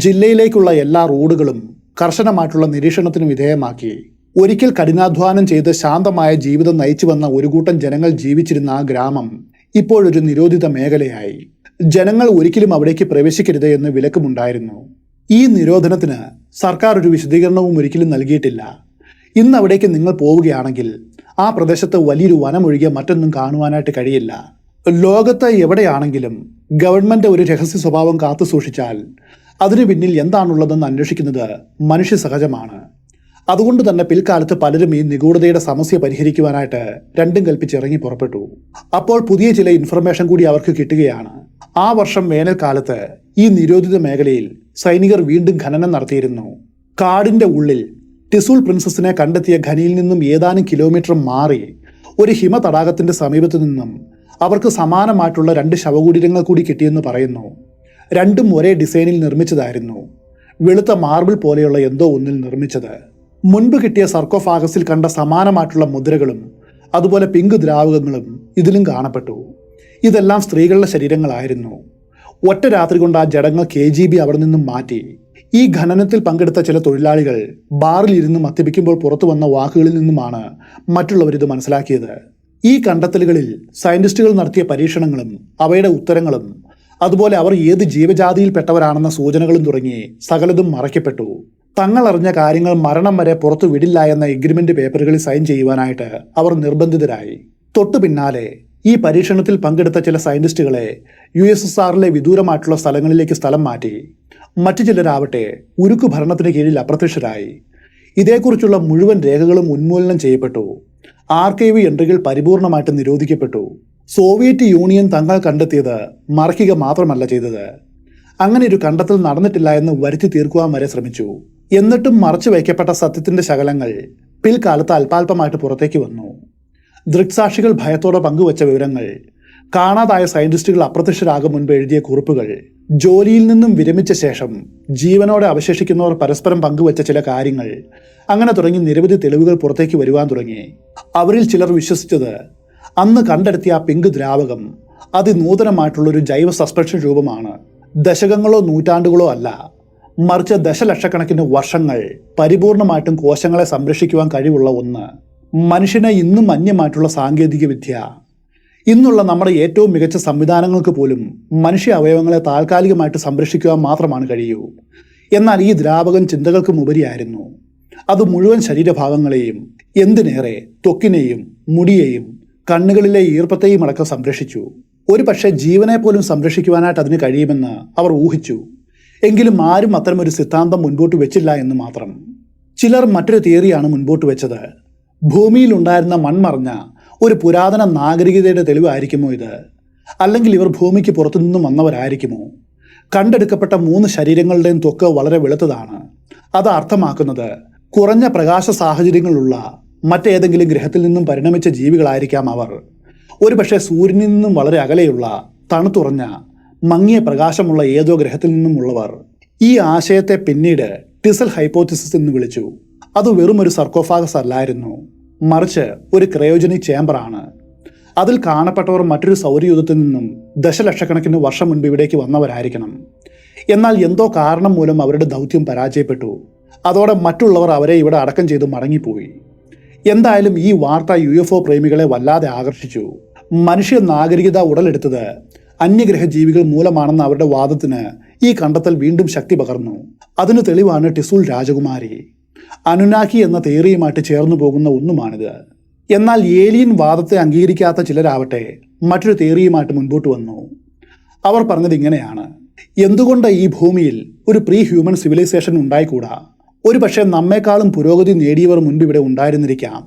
ജില്ലയിലേക്കുള്ള എല്ലാ റോഡുകളും കർശനമായിട്ടുള്ള നിരീക്ഷണത്തിന് വിധേയമാക്കി. ഒരിക്കൽ കഠിനാധ്വാനം ചെയ്ത് ശാന്തമായ ജീവിതം നയിച്ചു വന്ന ഒരു കൂട്ടം ജനങ്ങൾ ജീവിച്ചിരുന്ന ആ ഗ്രാമം ഇപ്പോഴൊരു നിരോധിത മേഖലയായി. ജനങ്ങൾ ഒരിക്കലും അവിടേക്ക് പ്രവേശിക്കരുത് എന്ന് വിലക്കുമുണ്ടായിരുന്നു. ഈ നിരോധനത്തിന് സർക്കാർ ഒരു വിശദീകരണവും ഒരിക്കലും നൽകിയിട്ടില്ല. ഇന്ന് അവിടേക്ക് നിങ്ങൾ പോവുകയാണെങ്കിൽ ആ പ്രദേശത്ത് വലിയൊരു വനമൊഴികെ മറ്റൊന്നും കാണുവാനായിട്ട് കഴിയില്ല. ലോകത്ത് എവിടെയാണെങ്കിലും ഗവൺമെന്റ് ഒരു രഹസ്യ സ്വഭാവം കാത്തു സൂക്ഷിച്ചാൽ അതിനു പിന്നിൽ എന്താണുള്ളതെന്ന് അന്വേഷിക്കുന്നത് മനുഷ്യ സഹജമാണ്. അതുകൊണ്ട് തന്നെ പിൽക്കാലത്ത് പലരും ഈ നിഗൂഢതയുടെ സമസ്യ പരിഹരിക്കുവാനായിട്ട് രണ്ടും കൽപ്പിച്ചിറങ്ങി പുറപ്പെട്ടു. അപ്പോൾ പുതിയ ചില ഇൻഫർമേഷൻ കൂടി അവർക്ക് കിട്ടുകയാണ്. ആ വർഷം വേനൽക്കാലത്ത് ഈ നിരോധിത മേഖലയിൽ സൈനികർ വീണ്ടും ഖനനം നടത്തിയിരുന്നു. കാടിന്റെ ഉള്ളിൽ ടിസൂൾ പ്രിൻസസിനെ കണ്ടെത്തിയ ഖനിയിൽ നിന്നും ഏതാനും കിലോമീറ്റർ മാറി ഒരു ഹിമ തടാകത്തിന്റെ സമീപത്തു നിന്നും അവർക്ക് സമാനമായിട്ടുള്ള 2 ശവകുടീരങ്ങൾ കൂടി കിട്ടിയെന്ന് പറയുന്നു. രണ്ടും ഒരേ ഡിസൈനിൽ നിർമ്മിച്ചതായിരുന്നു. വെളുത്ത മാർബിൾ പോലെയുള്ള എന്തോ ഒന്നിൽ നിർമ്മിച്ചത്. മുൻപ് കിട്ടിയ സർക്കോഫാഗസിൽ കണ്ട സമാനമായിട്ടുള്ള മുദ്രകളും അതുപോലെ പിങ്ക് ദ്രാവകങ്ങളും ഇതിലും കാണപ്പെട്ടു. ഇതെല്ലാം സ്ത്രീകളുടെ ശരീരങ്ങളായിരുന്നു. ഒറ്റ രാത്രി കൊണ്ട് ആ ജഡങ്ങൾ KGB അവിടെ നിന്നും മാറ്റി. ഈ ഖനനത്തിൽ പങ്കെടുത്ത ചില തൊഴിലാളികൾ ബാറിൽ ഇരുന്ന് മദ്യപിക്കുമ്പോൾ പുറത്തു വന്ന വാക്കുകളിൽ നിന്നുമാണ് മറ്റുള്ളവരിത് മനസ്സിലാക്കിയത്. ഈ കണ്ടെത്തലുകളിൽ സയന്റിസ്റ്റുകൾ നടത്തിയ പരീക്ഷണങ്ങളും അവയുടെ ഉത്തരങ്ങളും അതുപോലെ അവർ ഏത് ജീവജാതിയിൽപ്പെട്ടവരാണെന്ന സൂചനകളും തുടങ്ങി സകലതും മറയ്ക്കപ്പെട്ടു. തങ്ങൾ അറിഞ്ഞ കാര്യങ്ങൾ മരണം വരെ പുറത്തു വിടില്ല എന്ന എഗ്രിമെന്റ് പേപ്പറുകളിൽ സൈൻ ചെയ്യുവാനായിട്ട് അവർ നിർബന്ധിതരായി. തൊട്ടു പിന്നാലെ ഈ പരീക്ഷണത്തിൽ പങ്കെടുത്ത ചില സയന്റിസ്റ്റുകളെ USSRലെ വിദൂരമായിട്ടുള്ള സ്ഥലങ്ങളിലേക്ക് സ്ഥലം മാറ്റി. മറ്റു ചിലരാവട്ടെ ഉരുക്കു ഭരണത്തിന് കീഴിൽ അപ്രത്യക്ഷരായി. ഇതേക്കുറിച്ചുള്ള മുഴുവൻ രേഖകളും ഉന്മൂലനം ചെയ്യപ്പെട്ടു. ആർക്കൈവ് എൻട്രികൾ പരിപൂർണമായിട്ട് നിരോധിക്കപ്പെട്ടു. സോവിയറ്റ് യൂണിയൻ തങ്ങൾ കണ്ടെത്തിയത് മറയ്ക്കുക മാത്രമല്ല ചെയ്തത്, അങ്ങനെ ഒരു കണ്ടെത്തൽ നടന്നിട്ടില്ല എന്ന് വരുത്തി തീർക്കുവാൻ വരെ ശ്രമിച്ചു. എന്നിട്ടും മറച്ചു വയ്ക്കപ്പെട്ട സത്യത്തിന്റെ ശകലങ്ങൾ പിൽക്കാലത്ത് അല്പാൽപമായിട്ട് പുറത്തേക്ക് വന്നു. ദൃക്സാക്ഷികൾ ഭയത്തോടെ പങ്കുവച്ച വിവരങ്ങൾ, കാണാതായ സയന്റിസ്റ്റുകൾ അപ്രത്യക്ഷരാകും മുൻപ് എഴുതിയ കുറിപ്പുകൾ, ജോലിയിൽ നിന്നും വിരമിച്ച ശേഷം ജീവനോടെ അവശേഷിക്കുന്നവർ പരസ്പരം പങ്കുവച്ച ചില കാര്യങ്ങൾ, അങ്ങനെ തുടങ്ങി നിരവധി തെളിവുകൾ പുറത്തേക്ക് വരുവാൻ തുടങ്ങി. അവരിൽ ചിലർ വിശ്വസിച്ചത് അന്ന് കണ്ടെടുത്തിയ ആ പിങ്ക് ദ്രാവകം അതിനൂതനമായിട്ടുള്ളൊരു ജൈവ സസ്പെൻഷൻ രൂപമാണ്. ദശകങ്ങളോ നൂറ്റാണ്ടുകളോ അല്ല, മറിച്ച് ദശലക്ഷക്കണക്കിന് വർഷങ്ങൾ പരിപൂർണമായിട്ടും കോശങ്ങളെ സംരക്ഷിക്കുവാൻ കഴിവുള്ള ഒന്ന്. മനുഷ്യനെ ഇന്നും അന്യമായിട്ടുള്ള സാങ്കേതിക വിദ്യ, ഇന്നുള്ള നമ്മുടെ ഏറ്റവും മികച്ച സംവിധാനങ്ങൾക്ക് പോലും മനുഷ്യ അവയവങ്ങളെ താൽക്കാലികമായിട്ട് സംരക്ഷിക്കുവാൻ മാത്രമാണ് കഴിയൂ. എന്നാൽ ഈ ദ്രാവകം ചിന്തകൾക്കും ഉപരിയായിരുന്നു. അത് മുഴുവൻ ശരീരഭാഗങ്ങളെയും, എന്തിനേറെ ത്വക്കിനെയും മുടിയെയും കണ്ണുകളിലെ ഈർപ്പത്തെയും അടക്കം സംരക്ഷിച്ചു. ഒരു പക്ഷേ ജീവനെ പോലും സംരക്ഷിക്കുവാനായിട്ട് അതിന് കഴിയുമെന്ന് അവർ ഊഹിച്ചു. എങ്കിലും ആരും അത്തരമൊരു സിദ്ധാന്തം മുൻപോട്ട് വെച്ചില്ല എന്ന് മാത്രം. ചിലർ മറ്റൊരു തിയറിയാണ് മുൻപോട്ട് വെച്ചത്. ഭൂമിയിൽ ഉണ്ടായിരുന്ന മൺമറഞ്ഞ ഒരു പുരാതന നാഗരികതയുടെ തെളിവായിരിക്കുമോ ഇത്? അല്ലെങ്കിൽ ഇവർ ഭൂമിക്ക് പുറത്തുനിന്നും വന്നവരായിരിക്കുമോ? കണ്ടെടുക്കപ്പെട്ട 3 ശരീരങ്ങളുടെയും ത്വക്ക് വളരെ വെളുത്തതാണ്. അത് അർത്ഥമാക്കുന്നത് കുറഞ്ഞ പ്രകാശ സാഹചര്യങ്ങളുള്ള മറ്റേതെങ്കിലും ഗ്രഹത്തിൽ നിന്നും പരിണമിച്ച ജീവികളായിരിക്കാം അവർ. ഒരുപക്ഷെ സൂര്യനിൽ നിന്നും വളരെ അകലെയുള്ള തണുത്തുറഞ്ഞ മങ്ങിയ പ്രകാശമുള്ള ഏതോ ഗ്രഹത്തിൽ നിന്നുമുള്ളവർ. ഈ ആശയത്തെ പിന്നീട് ടിസൽ ഹൈപ്പോത്തിസിസ് എന്ന് വിളിച്ചു. അത് വെറും ഒരു സർക്കോഫാഗസ് അല്ലായിരുന്നു, മറിച്ച് ഒരു ക്രയോജനിക് ചേംബറാണ്. അതിൽ കാണപ്പെട്ടവർ മറ്റൊരു സൗരയൂഥത്തിൽ നിന്നും ദശലക്ഷക്കണക്കിന് വർഷം മുൻപ് ഇവിടേക്ക് വന്നവരായിരിക്കണം. എന്നാൽ എന്തോ കാരണം മൂലം അവരുടെ ദൗത്യം പരാജയപ്പെട്ടു. അതോടെ മറ്റുള്ളവർ അവരെ ഇവിടെ അടക്കം ചെയ്ത് മടങ്ങിപ്പോയി. എന്തായാലും ഈ വാർത്ത UFO പ്രേമികളെ വല്ലാതെ ആകർഷിച്ചു. മനുഷ്യ നാഗരികത ഉടലെടുത്തത് അന്യഗ്രഹ ജീവികൾ മൂലമാണെന്ന അവരുടെ വാദത്തിന് ഈ കണ്ടെത്തൽ വീണ്ടും ശക്തി പകർന്നു. അതിന് തെളിവാണ് ടിസൂൾ രാജകുമാരി. അനുനാക്കി എന്ന തിയറിയുമായിട്ട് ചേർന്നു പോകുന്ന ഒന്നുമാണിത്. എന്നാൽ ഏലിയൻ വാദത്തെ അംഗീകരിക്കാത്ത ചിലരാവട്ടെ മറ്റൊരു തിയറിയുമായിട്ട് മുൻപോട്ട് വന്നു. അവർ പറഞ്ഞത് ഇങ്ങനെയാണ്: എന്തുകൊണ്ട് ഈ ഭൂമിയിൽ ഒരു പ്രീ ഹ്യൂമൻ സിവിലൈസേഷൻ ഉണ്ടായിക്കൂടാ? ഒരു പക്ഷേ നമ്മെക്കാളും പുരോഗതി നേടിയവർ മുൻപ് ഇവിടെ ഉണ്ടായിരുന്നിരിക്കാം.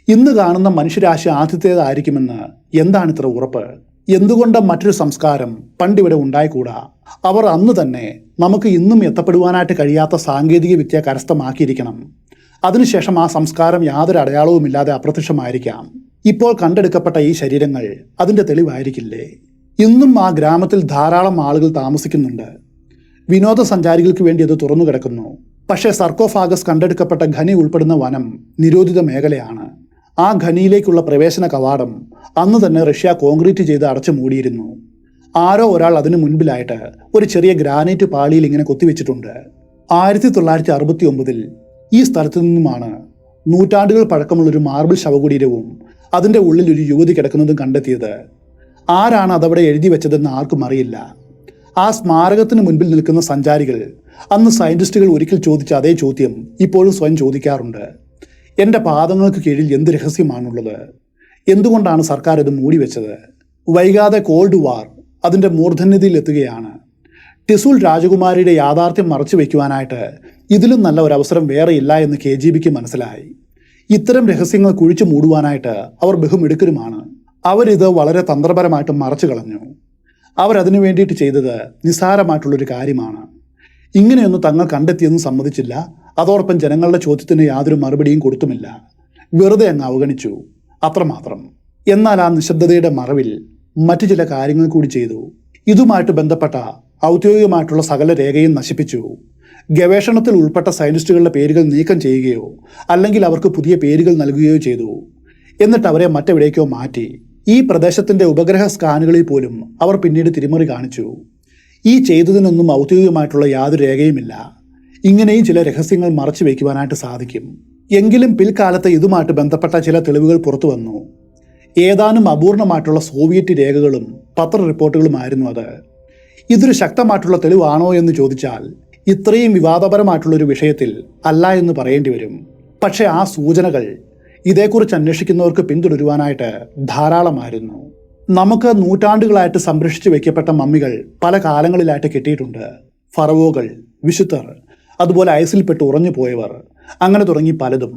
ഇന്ന് കാണുന്ന മനുഷ്യരാശി ആദ്യത്തേതായിരിക്കുമെന്ന് എന്താണിത്ര ഉറപ്പ്? എന്തുകൊണ്ട് മറ്റൊരു സംസ്കാരം പണ്ടിവിടെ ഉണ്ടായിക്കൂടാ? അവർ അന്ന് തന്നെ നമുക്ക് ഇന്നും എത്തപ്പെടുവാനായിട്ട് കഴിയാത്ത സാങ്കേതിക വിദ്യ കരസ്ഥമാക്കിയിരിക്കണം. അതിനുശേഷം ആ സംസ്കാരം യാതൊരു അടയാളവുമില്ലാതെ അപ്രത്യക്ഷമായിരിക്കാം. ഇപ്പോൾ കണ്ടെടുക്കപ്പെട്ട ഈ ശരീരങ്ങൾ അതിൻ്റെ തെളിവായിരിക്കില്ലേ? ഇന്നും ആ ഗ്രാമത്തിൽ ധാരാളം ആളുകൾ താമസിക്കുന്നുണ്ട്. വിനോദസഞ്ചാരികൾക്ക് വേണ്ടി അത് തുറന്നു കിടക്കുന്നു. പക്ഷേ സർക്കോഫാഗസ് കണ്ടെടുക്കപ്പെട്ട ഖനി ഉൾപ്പെടുന്ന വനം നിരോധിത മേഖലയാണ്. ആ ഖനിയിലേക്കുള്ള പ്രവേശന കവാടം അന്ന് തന്നെ റഷ്യ കോൺക്രീറ്റ് ചെയ്ത് അടച്ചു മൂടിയിരുന്നു. ആരോ ഒരാൾ അതിനു മുൻപിലായിട്ട് ഒരു ചെറിയ ഗ്രാനൈറ്റ് പാളിയിൽ ഇങ്ങനെ കൊത്തിവെച്ചിട്ടുണ്ട്. 1969 ഈ സ്ഥലത്തു നിന്നുമാണ് നൂറ്റാണ്ടുകൾ പഴക്കമുള്ളൊരു മാർബിൾ ശവകുടീരവും അതിൻ്റെ ഉള്ളിൽ ഒരു യുവതി കിടക്കുന്നതും കണ്ടെത്തിയത്. ആരാണ് അതവിടെ എഴുതി വെച്ചതെന്ന് ആർക്കും അറിയില്ല. ആ സ്മാരകത്തിന് മുൻപിൽ നിൽക്കുന്ന സഞ്ചാരികൾ അന്ന് സയന്റിസ്റ്റുകൾ ഒരിക്കൽ ചോദിച്ച അതേ ചോദ്യം ഇപ്പോഴും സ്വയം ചോദിക്കാറുണ്ട്: എൻ്റെ പാദങ്ങൾക്ക് കീഴിൽ എന്ത് രഹസ്യമാണുള്ളത്? എന്തുകൊണ്ടാണ് സർക്കാർ ഇത് മൂടിവെച്ചത്? വൈകാതെ കോൾഡ് വാർ അതിൻ്റെ മൂർധന്യതയിലെത്തുകയാണ്. ടിസൂൾ രാജകുമാരിയുടെ യാഥാർത്ഥ്യം മറച്ചു വയ്ക്കുവാനായിട്ട് ഇതിലും നല്ല ഒരു അവസരം വേറെയില്ല എന്ന് KGBക്ക് മനസ്സിലായി. ഇത്തരം രഹസ്യങ്ങൾ കുഴിച്ചു മൂടുവാനായിട്ട് അവർ ബഹുമിടുക്കരുമാണ്. അവരിത് വളരെ തന്ത്രപരമായിട്ട് മറച്ചു കളഞ്ഞു. അവരതിനു വേണ്ടിയിട്ട് ചെയ്തത് നിസ്സാരമായിട്ടുള്ളൊരു കാര്യമാണ്. ഇങ്ങനെയൊന്നും തങ്ങൾ കണ്ടെത്തിയെന്ന് സമ്മതിച്ചില്ല. അതോടൊപ്പം ജനങ്ങളുടെ ചോദ്യത്തിന് യാതൊരു മറുപടിയും കൊടുത്തുമില്ല. വെറുതെ അങ്ങ് അവഗണിച്ചു, അത്രമാത്രം. എന്നാൽ ആ നിശബ്ദതയുടെ മറവിൽ മറ്റു ചില കാര്യങ്ങൾ കൂടി ചെയ്തു. ഇതുമായിട്ട് ബന്ധപ്പെട്ട ഔദ്യോഗികമായിട്ടുള്ള സകല രേഖയും നശിപ്പിച്ചു. ഗവേഷണത്തിൽ ഉൾപ്പെട്ട സയന്റിസ്റ്റുകളുടെ പേരുകൾ നീക്കം ചെയ്യുകയോ അല്ലെങ്കിൽ അവർക്ക് പുതിയ പേരുകൾ നൽകുകയോ ചെയ്തു. എന്നിട്ട് അവരെ മറ്റെവിടേക്കോ മാറ്റി. ഈ പ്രദേശത്തിൻ്റെ ഉപഗ്രഹ സ്കാനുകളിൽ പോലും അവർ പിന്നീട് തിരിമറി കാണിച്ചു. ഈ ചെയ്തതിനൊന്നും ഔദ്യോഗികമായിട്ടുള്ള യാതൊരു രേഖയുമില്ല. ഇങ്ങനെയും ചില രഹസ്യങ്ങൾ മറച്ചു വയ്ക്കുവാനായിട്ട് സാധിക്കും. എങ്കിലും പിൽക്കാലത്ത് ഇതുമായിട്ട് ബന്ധപ്പെട്ട ചില തെളിവുകൾ പുറത്തു വന്നു. ഏതാനും അപൂർണമായിട്ടുള്ള സോവിയറ്റ് രേഖകളും പത്ര റിപ്പോർട്ടുകളുമായിരുന്നു അത്. ഇതൊരു ശക്തമായിട്ടുള്ള തെളിവാണോ എന്ന് ചോദിച്ചാൽ ഇത്രയും വിവാദപരമായിട്ടുള്ളൊരു വിഷയത്തിൽ അല്ല എന്ന് പറയേണ്ടി വരും. പക്ഷേ ആ സൂചനകൾ ഇതേക്കുറിച്ച് അന്വേഷിക്കുന്നവർക്ക് പിന്തുടരുവാനായിട്ട് ധാരാളമായിരുന്നു. നമുക്ക് നൂറ്റാണ്ടുകളായിട്ട് സംരക്ഷിച്ചു വയ്ക്കപ്പെട്ട മമ്മികൾ പല കാലങ്ങളിലായിട്ട് കിട്ടിയിട്ടുണ്ട്. ഫറവോകൾ, വിശുദ്ധർ, അതുപോലെ ഐസിൽപ്പെട്ട് ഉറഞ്ഞു പോയവർ, അങ്ങനെ തുടങ്ങി പലതും.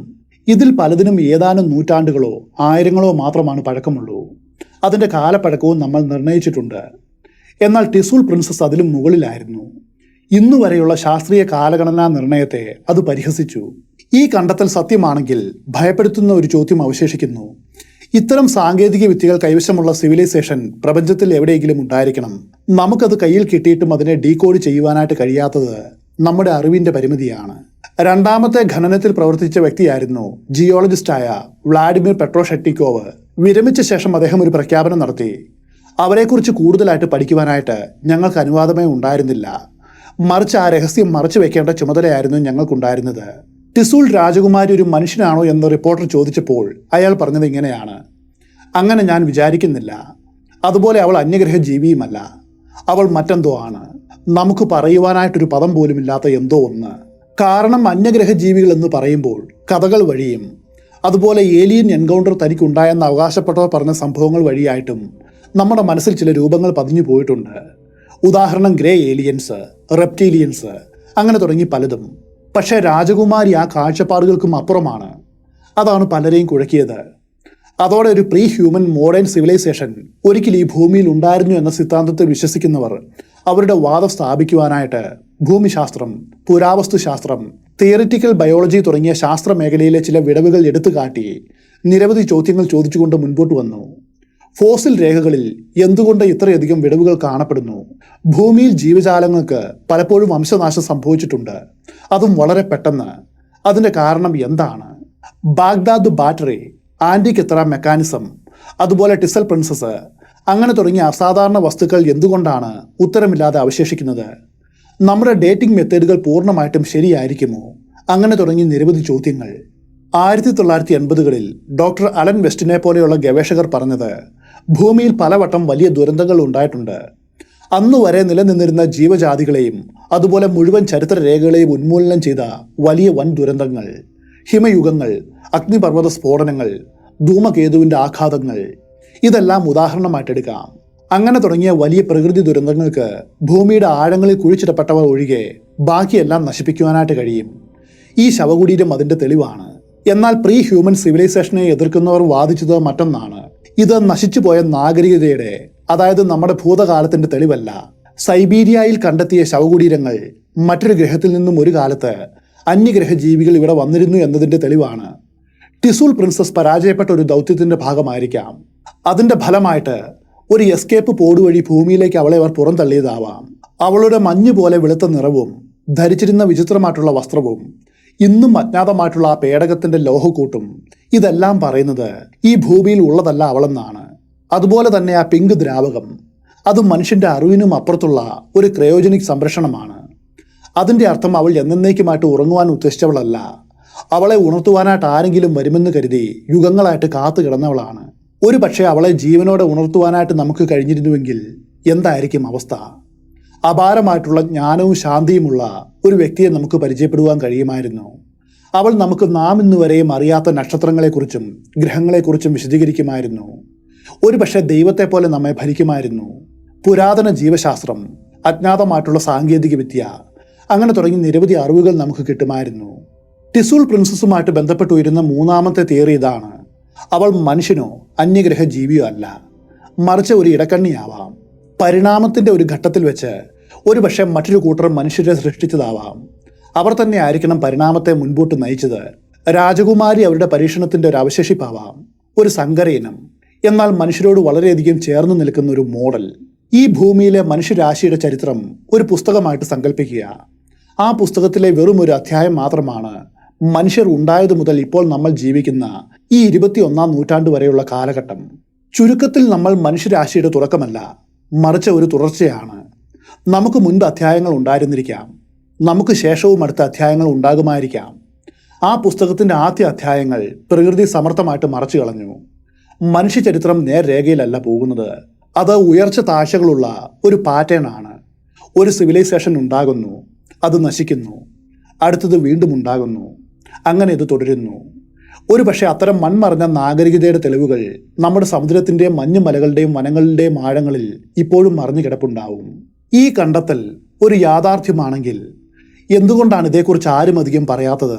ഇതിൽ പലതിനും ഏതാനും നൂറ്റാണ്ടുകളോ ആയിരങ്ങളോ മാത്രമാണ് പഴക്കമുള്ളൂ. അതിൻ്റെ കാലപ്പഴക്കവും നമ്മൾ നിർണയിച്ചിട്ടുണ്ട്. എന്നാൽ ടിസൂൾ പ്രിൻസസ് അതിലും മുകളിലായിരുന്നു. ഇന്നുവരെയുള്ള ശാസ്ത്രീയ കാലഗണനാ നിർണയത്തെ അത് പരിഹസിച്ചു. ഈ കണ്ടെത്തൽ സത്യമാണെങ്കിൽ ഭയപ്പെടുത്തുന്ന ഒരു ചോദ്യം അവശേഷിക്കുന്നു. ഇത്തരം സാങ്കേതിക വിദ്യകൾ കൈവശമുള്ള സിവിലൈസേഷൻ പ്രപഞ്ചത്തിൽ എവിടെയെങ്കിലും ഉണ്ടായിരിക്കണം. നമുക്കത് കയ്യിൽ കിട്ടിയിട്ടും അതിനെ ഡീകോഡ് ചെയ്യുവാനായിട്ട് കഴിയാത്തത് നമ്മുടെ അറിവിന്റെ പരിമിതിയാണ്. രണ്ടാമത്തെ ഖനനത്തിൽ പ്രവർത്തിച്ച വ്യക്തിയായിരുന്നു ജിയോളജിസ്റ്റായ വ്ളാഡിമിർ പെട്രോഷെറ്റ്നിക്കോവ്. വിരമിച്ച ശേഷം അദ്ദേഹം ഒരു പ്രഖ്യാപനം നടത്തി. അവരെക്കുറിച്ച് കൂടുതലായിട്ട് പഠിക്കുവാനായിട്ട് ഞങ്ങൾക്ക് അനുവാദമേ ഉണ്ടായിരുന്നില്ല. മറിച്ച് ആ രഹസ്യം മറച്ചു വെക്കേണ്ട ചുമതലയായിരുന്നു ഞങ്ങൾക്കുണ്ടായിരുന്നത്. ടിസൂൾ രാജകുമാരി ഒരു മനുഷ്യനാണോ എന്ന് റിപ്പോർട്ടർ ചോദിച്ചപ്പോൾ അയാൾ പറഞ്ഞത് ഇങ്ങനെയാണ്: അങ്ങനെ ഞാൻ വിചാരിക്കുന്നില്ല. അതുപോലെ അവൾ അന്യഗ്രഹ ജീവിയുമല്ല. അവൾ മറ്റെന്തോ ആണ്. നമുക്ക് പറയുവാനായിട്ടൊരു പദം പോലുമില്ലാത്ത എന്തോ ഒന്ന്. കാരണം അന്യഗ്രഹ ജീവികൾ എന്ന് പറയുമ്പോൾ കഥകൾ വഴിയും അതുപോലെ ഏലിയൻ എൻകൗണ്ടർ തനിക്കുണ്ടായെന്ന് അവകാശപ്പെട്ടവർ പറഞ്ഞ സംഭവങ്ങൾ വഴിയായിട്ടും നമ്മുടെ മനസ്സിൽ ചില രൂപങ്ങൾ പതിഞ്ഞു പോയിട്ടുണ്ട്. ഉദാഹരണം ഗ്രേ ഏലിയൻസ്, റെപ്റ്റീലിയൻസ്, അങ്ങനെ തുടങ്ങി പലതും. പക്ഷേ രാജകുമാരി ആ കാഴ്ചപ്പാടുകൾക്കും അപ്പുറമാണ്. അതാണ് പലരെയും കുഴക്കിയത്. അതോടെ ഒരു പ്രീ ഹ്യൂമൻ മോഡേൺ സിവിലൈസേഷൻ ഒരിക്കൽ ഈ ഭൂമിയിൽ ഉണ്ടായിരുന്നു എന്ന സിദ്ധാന്തത്തിൽ വിശ്വസിക്കുന്നവർ അവരുടെ വാദം സ്ഥാപിക്കുവാനായിട്ട് ഭൂമിശാസ്ത്രം, പുരാവസ്തുശാസ്ത്രം, തിയറിറ്റിക്കൽ ബയോളജി തുടങ്ങിയ ശാസ്ത്ര മേഖലയിലെ ചില വിടവുകൾ എടുത്തു കാട്ടി നിരവധി ചോദ്യങ്ങൾ ചോദിച്ചുകൊണ്ട് മുൻപോട്ട് വന്നു. ഫോസിൽ രേഖകളിൽ എന്തുകൊണ്ട് ഇത്രയധികം വിടവുകൾ കാണപ്പെടുന്നു? ഭൂമിയിൽ ജീവജാലങ്ങൾക്ക് പലപ്പോഴും വംശനാശം സംഭവിച്ചിട്ടുണ്ട്, അതും വളരെ പെട്ടെന്ന്. അതിൻ്റെ കാരണം എന്താണ്? ബാഗ്ദാദ് ബാറ്ററി, ആൻറ്റിക്കെത്ര മെക്കാനിസം, അതുപോലെ ടിസൽ പ്രിൻസസ്, അങ്ങനെ തുടങ്ങിയ അസാധാരണ വസ്തുക്കൾ എന്തുകൊണ്ടാണ് ഉത്തരമില്ലാതെ അവശേഷിക്കുന്നത്? നമ്മുടെ ഡേറ്റിംഗ് മെത്തേഡുകൾ പൂർണ്ണമായിട്ടും ശരിയായിരിക്കുമോ? അങ്ങനെ തുടങ്ങി നിരവധി ചോദ്യങ്ങൾ. 1980-കളിൽ ഡോക്ടർ അലൻ വെസ്റ്റിനെ പോലെയുള്ള ഗവേഷകർ പറഞ്ഞത് ഭൂമിയിൽ പലവട്ടം വലിയ ദുരന്തങ്ങൾ ഉണ്ടായിട്ടുണ്ട്. അന്നുവരെ നിലനിന്നിരുന്ന ജീവജാതികളെയും അതുപോലെ മുഴുവൻ ചരിത്ര രേഖകളെയും ഉന്മൂലനം ചെയ്ത വലിയ വൻ ദുരന്തങ്ങൾ, ഹിമയുഗങ്ങൾ, അഗ്നിപർവ്വത സ്ഫോടനങ്ങൾ, ധൂമകേതുവിൻ്റെ ആഘാതങ്ങൾ, ഇതെല്ലാം ഉദാഹരണമായിട്ടെടുക്കാം. അങ്ങനെ തുടങ്ങിയ വലിയ പ്രകൃതി ദുരന്തങ്ങൾക്ക് ഭൂമിയുടെ ആഴങ്ങളിൽ കുഴിച്ചിടപ്പെട്ടവ ഒഴികെ ബാക്കിയെല്ലാം നശിപ്പിക്കുവാനായിട്ട് കഴിയും. ഈ ശവകുടീരം അതിൻ്റെ തെളിവാണ്. എന്നാൽ പ്രീ ഹ്യൂമൻ സിവിലൈസേഷനെ എതിർക്കുന്നവർ വാദിച്ചത് മറ്റൊന്നാണ്. ഇത് നശിച്ചുപോയ നാഗരികതയുടെ, അതായത് നമ്മുടെ ഭൂതകാലത്തിന്റെ തെളിവല്ല. സൈബീരിയയിൽ കണ്ടെത്തിയ ശവകുടീരങ്ങൾ മറ്റൊരു ഗ്രഹത്തിൽ നിന്നും ഒരു കാലത്ത് അന്യഗ്രഹ ജീവികൾ ഇവിടെ വന്നിരുന്നു എന്നതിന്റെ തെളിവാണ്. ടിസൂൾ പ്രിൻസസ് പരാജയപ്പെട്ട ഒരു ദൗത്യത്തിന്റെ ഭാഗമായിരിക്കാം. അതിന്റെ ഫലമായിട്ട് ഒരു എസ്കേപ്പ് പോഡ് വഴി ഭൂമിയിലേക്ക് അവളെ അവർ പുറന്തള്ളിയതാവാം. അവളുടെ മഞ്ഞ് പോലെ വെളുത്ത നിറവും ധരിച്ചിരുന്ന വിചിത്രമായിട്ടുള്ള വസ്ത്രവും ഇന്നും അജ്ഞാതമായിട്ടുള്ള ആ പേടകത്തിന്റെ ലോഹക്കൂട്ടും ഇതെല്ലാം പറയുന്നത് ഈ ഭൂമിയിൽ ഉള്ളതല്ല അവളെന്നാണ്. അതുപോലെ തന്നെ ആ പിങ്ക് ദ്രാവകം, അത് മനുഷ്യന്റെ അറിവിനും അപ്പുറത്തുള്ള ഒരു ക്രയോജനിക് സംരക്ഷണമാണ്. അതിന്റെ അർത്ഥം അവൾ എന്നേക്കുമായിട്ട് ഉറങ്ങുവാൻ ഉദ്ദേശിച്ചവളല്ല. അവളെ ഉണർത്തുവാനായിട്ട് ആരെങ്കിലും വരുമെന്ന് കരുതി യുഗങ്ങളായിട്ട് കാത്തു കിടന്നവളാണ്. ഒരു പക്ഷേ അവളെ ജീവനോടെ ഉണർത്തുവാനായിട്ട് നമുക്ക് കഴിഞ്ഞിരുന്നുവെങ്കിൽ എന്തായിരിക്കും അവസ്ഥ? അപാരമായിട്ടുള്ള ജ്ഞാനവും ശാന്തിയുമുള്ള ഒരു വ്യക്തിയെ നമുക്ക് പരിചയപ്പെടുവാൻ കഴിയുമായിരുന്നു. അവൾ നമുക്ക് നാം ഇന്നുവരെയും അറിയാത്ത നക്ഷത്രങ്ങളെക്കുറിച്ചും ഗ്രഹങ്ങളെക്കുറിച്ചും വിശദീകരിക്കുമായിരുന്നു. ഒരു പക്ഷേ ദൈവത്തെ പോലെ നമ്മെ ഭരിക്കുമായിരുന്നു. പുരാതന ജീവശാസ്ത്രം, അജ്ഞാതമായിട്ടുള്ള സാങ്കേതിക വിദ്യ, അങ്ങനെ തുടങ്ങി നിരവധി അറിവുകൾ നമുക്ക് കിട്ടുമായിരുന്നു. ടിസൂൾ പ്രിൻസസുമായിട്ട് ബന്ധപ്പെട്ട് ഉയരുന്ന മൂന്നാമത്തെ തിയറി ഇതാണ്: അവൾ മനുഷ്യനോ അന്യഗ്രഹ ജീവിയോ അല്ല, മറിച്ച് ഒരു ഇടക്കണ്ണിയാവാം. പരിണാമത്തിന്റെ ഒരു ഘട്ടത്തിൽ വെച്ച് ഒരു പക്ഷേ മറ്റൊരു കൂട്ടർ മനുഷ്യരെ സൃഷ്ടിച്ചതാവാം. അവർ തന്നെ ആയിരിക്കണം പരിണാമത്തെ മുൻപോട്ട് നയിച്ചത്. രാജകുമാരി അവരുടെ പരീക്ഷണത്തിന്റെ ഒരു അവശേഷിപ്പാവാം, ഒരു സങ്കരയിനം, എന്നാൽ മനുഷ്യരോട് വളരെയധികം ചേർന്ന് നിൽക്കുന്ന ഒരു മോഡൽ. ഈ ഭൂമിയിലെ മനുഷ്യരാശിയുടെ ചരിത്രം ഒരു പുസ്തകമായിട്ട് സങ്കല്പിക്കുക. ആ പുസ്തകത്തിലെ വെറും ഒരു അധ്യായം മാത്രമാണ് മനുഷ്യർ ഉണ്ടായതു മുതൽ ഇപ്പോൾ നമ്മൾ ജീവിക്കുന്ന ഈ 21-ാം നൂറ്റാണ്ട് വരെയുള്ള കാലഘട്ടം. ചുരുക്കത്തിൽ നമ്മൾ മനുഷ്യരാശിയുടെ തുടക്കമല്ല, മറിച്ച് ഒരു തുടർച്ചയാണ്. നമുക്ക് മുൻപ് അധ്യായങ്ങൾ ഉണ്ടായിരുന്നിരിക്കാം, നമുക്ക് ശേഷവും അടുത്ത അധ്യായങ്ങൾ ഉണ്ടാകുമായിരിക്കാം. ആ പുസ്തകത്തിൻ്റെ ആദ്യ അധ്യായങ്ങൾ പ്രകൃതി സമർത്ഥമായിട്ട് മറച്ചു കളഞ്ഞു. മനുഷ്യചരിത്രം നേർരേഖയിലല്ല പോകുന്നത്, അത് ഉയർച്ച താഴ്ചകളുള്ള ഒരു പാറ്റേൺ ആണ്. ഒരു സിവിലൈസേഷൻ ഉണ്ടാകുന്നു, അത് നശിക്കുന്നു, അടുത്തത് വീണ്ടും ഉണ്ടാകുന്നു, അങ്ങനെ ഇത് തുടരുന്നു. ഒരു പക്ഷേ അത്തരം മൺമറഞ്ഞ നാഗരികതയുടെ തെളിവുകൾ നമ്മുടെ സമുദ്രത്തിൻ്റെയും മഞ്ഞുമലകളുടെയും വനങ്ങളുടെയും ആഴങ്ങളിൽ ഇപ്പോഴും മറിഞ്ഞു കിടപ്പുണ്ടാവും. ഈ കണ്ടെത്തൽ ഒരു യാഥാർത്ഥ്യമാണെങ്കിൽ എന്തുകൊണ്ടാണ് ഇതേക്കുറിച്ച് ആരും അധികം പറയാത്തത്?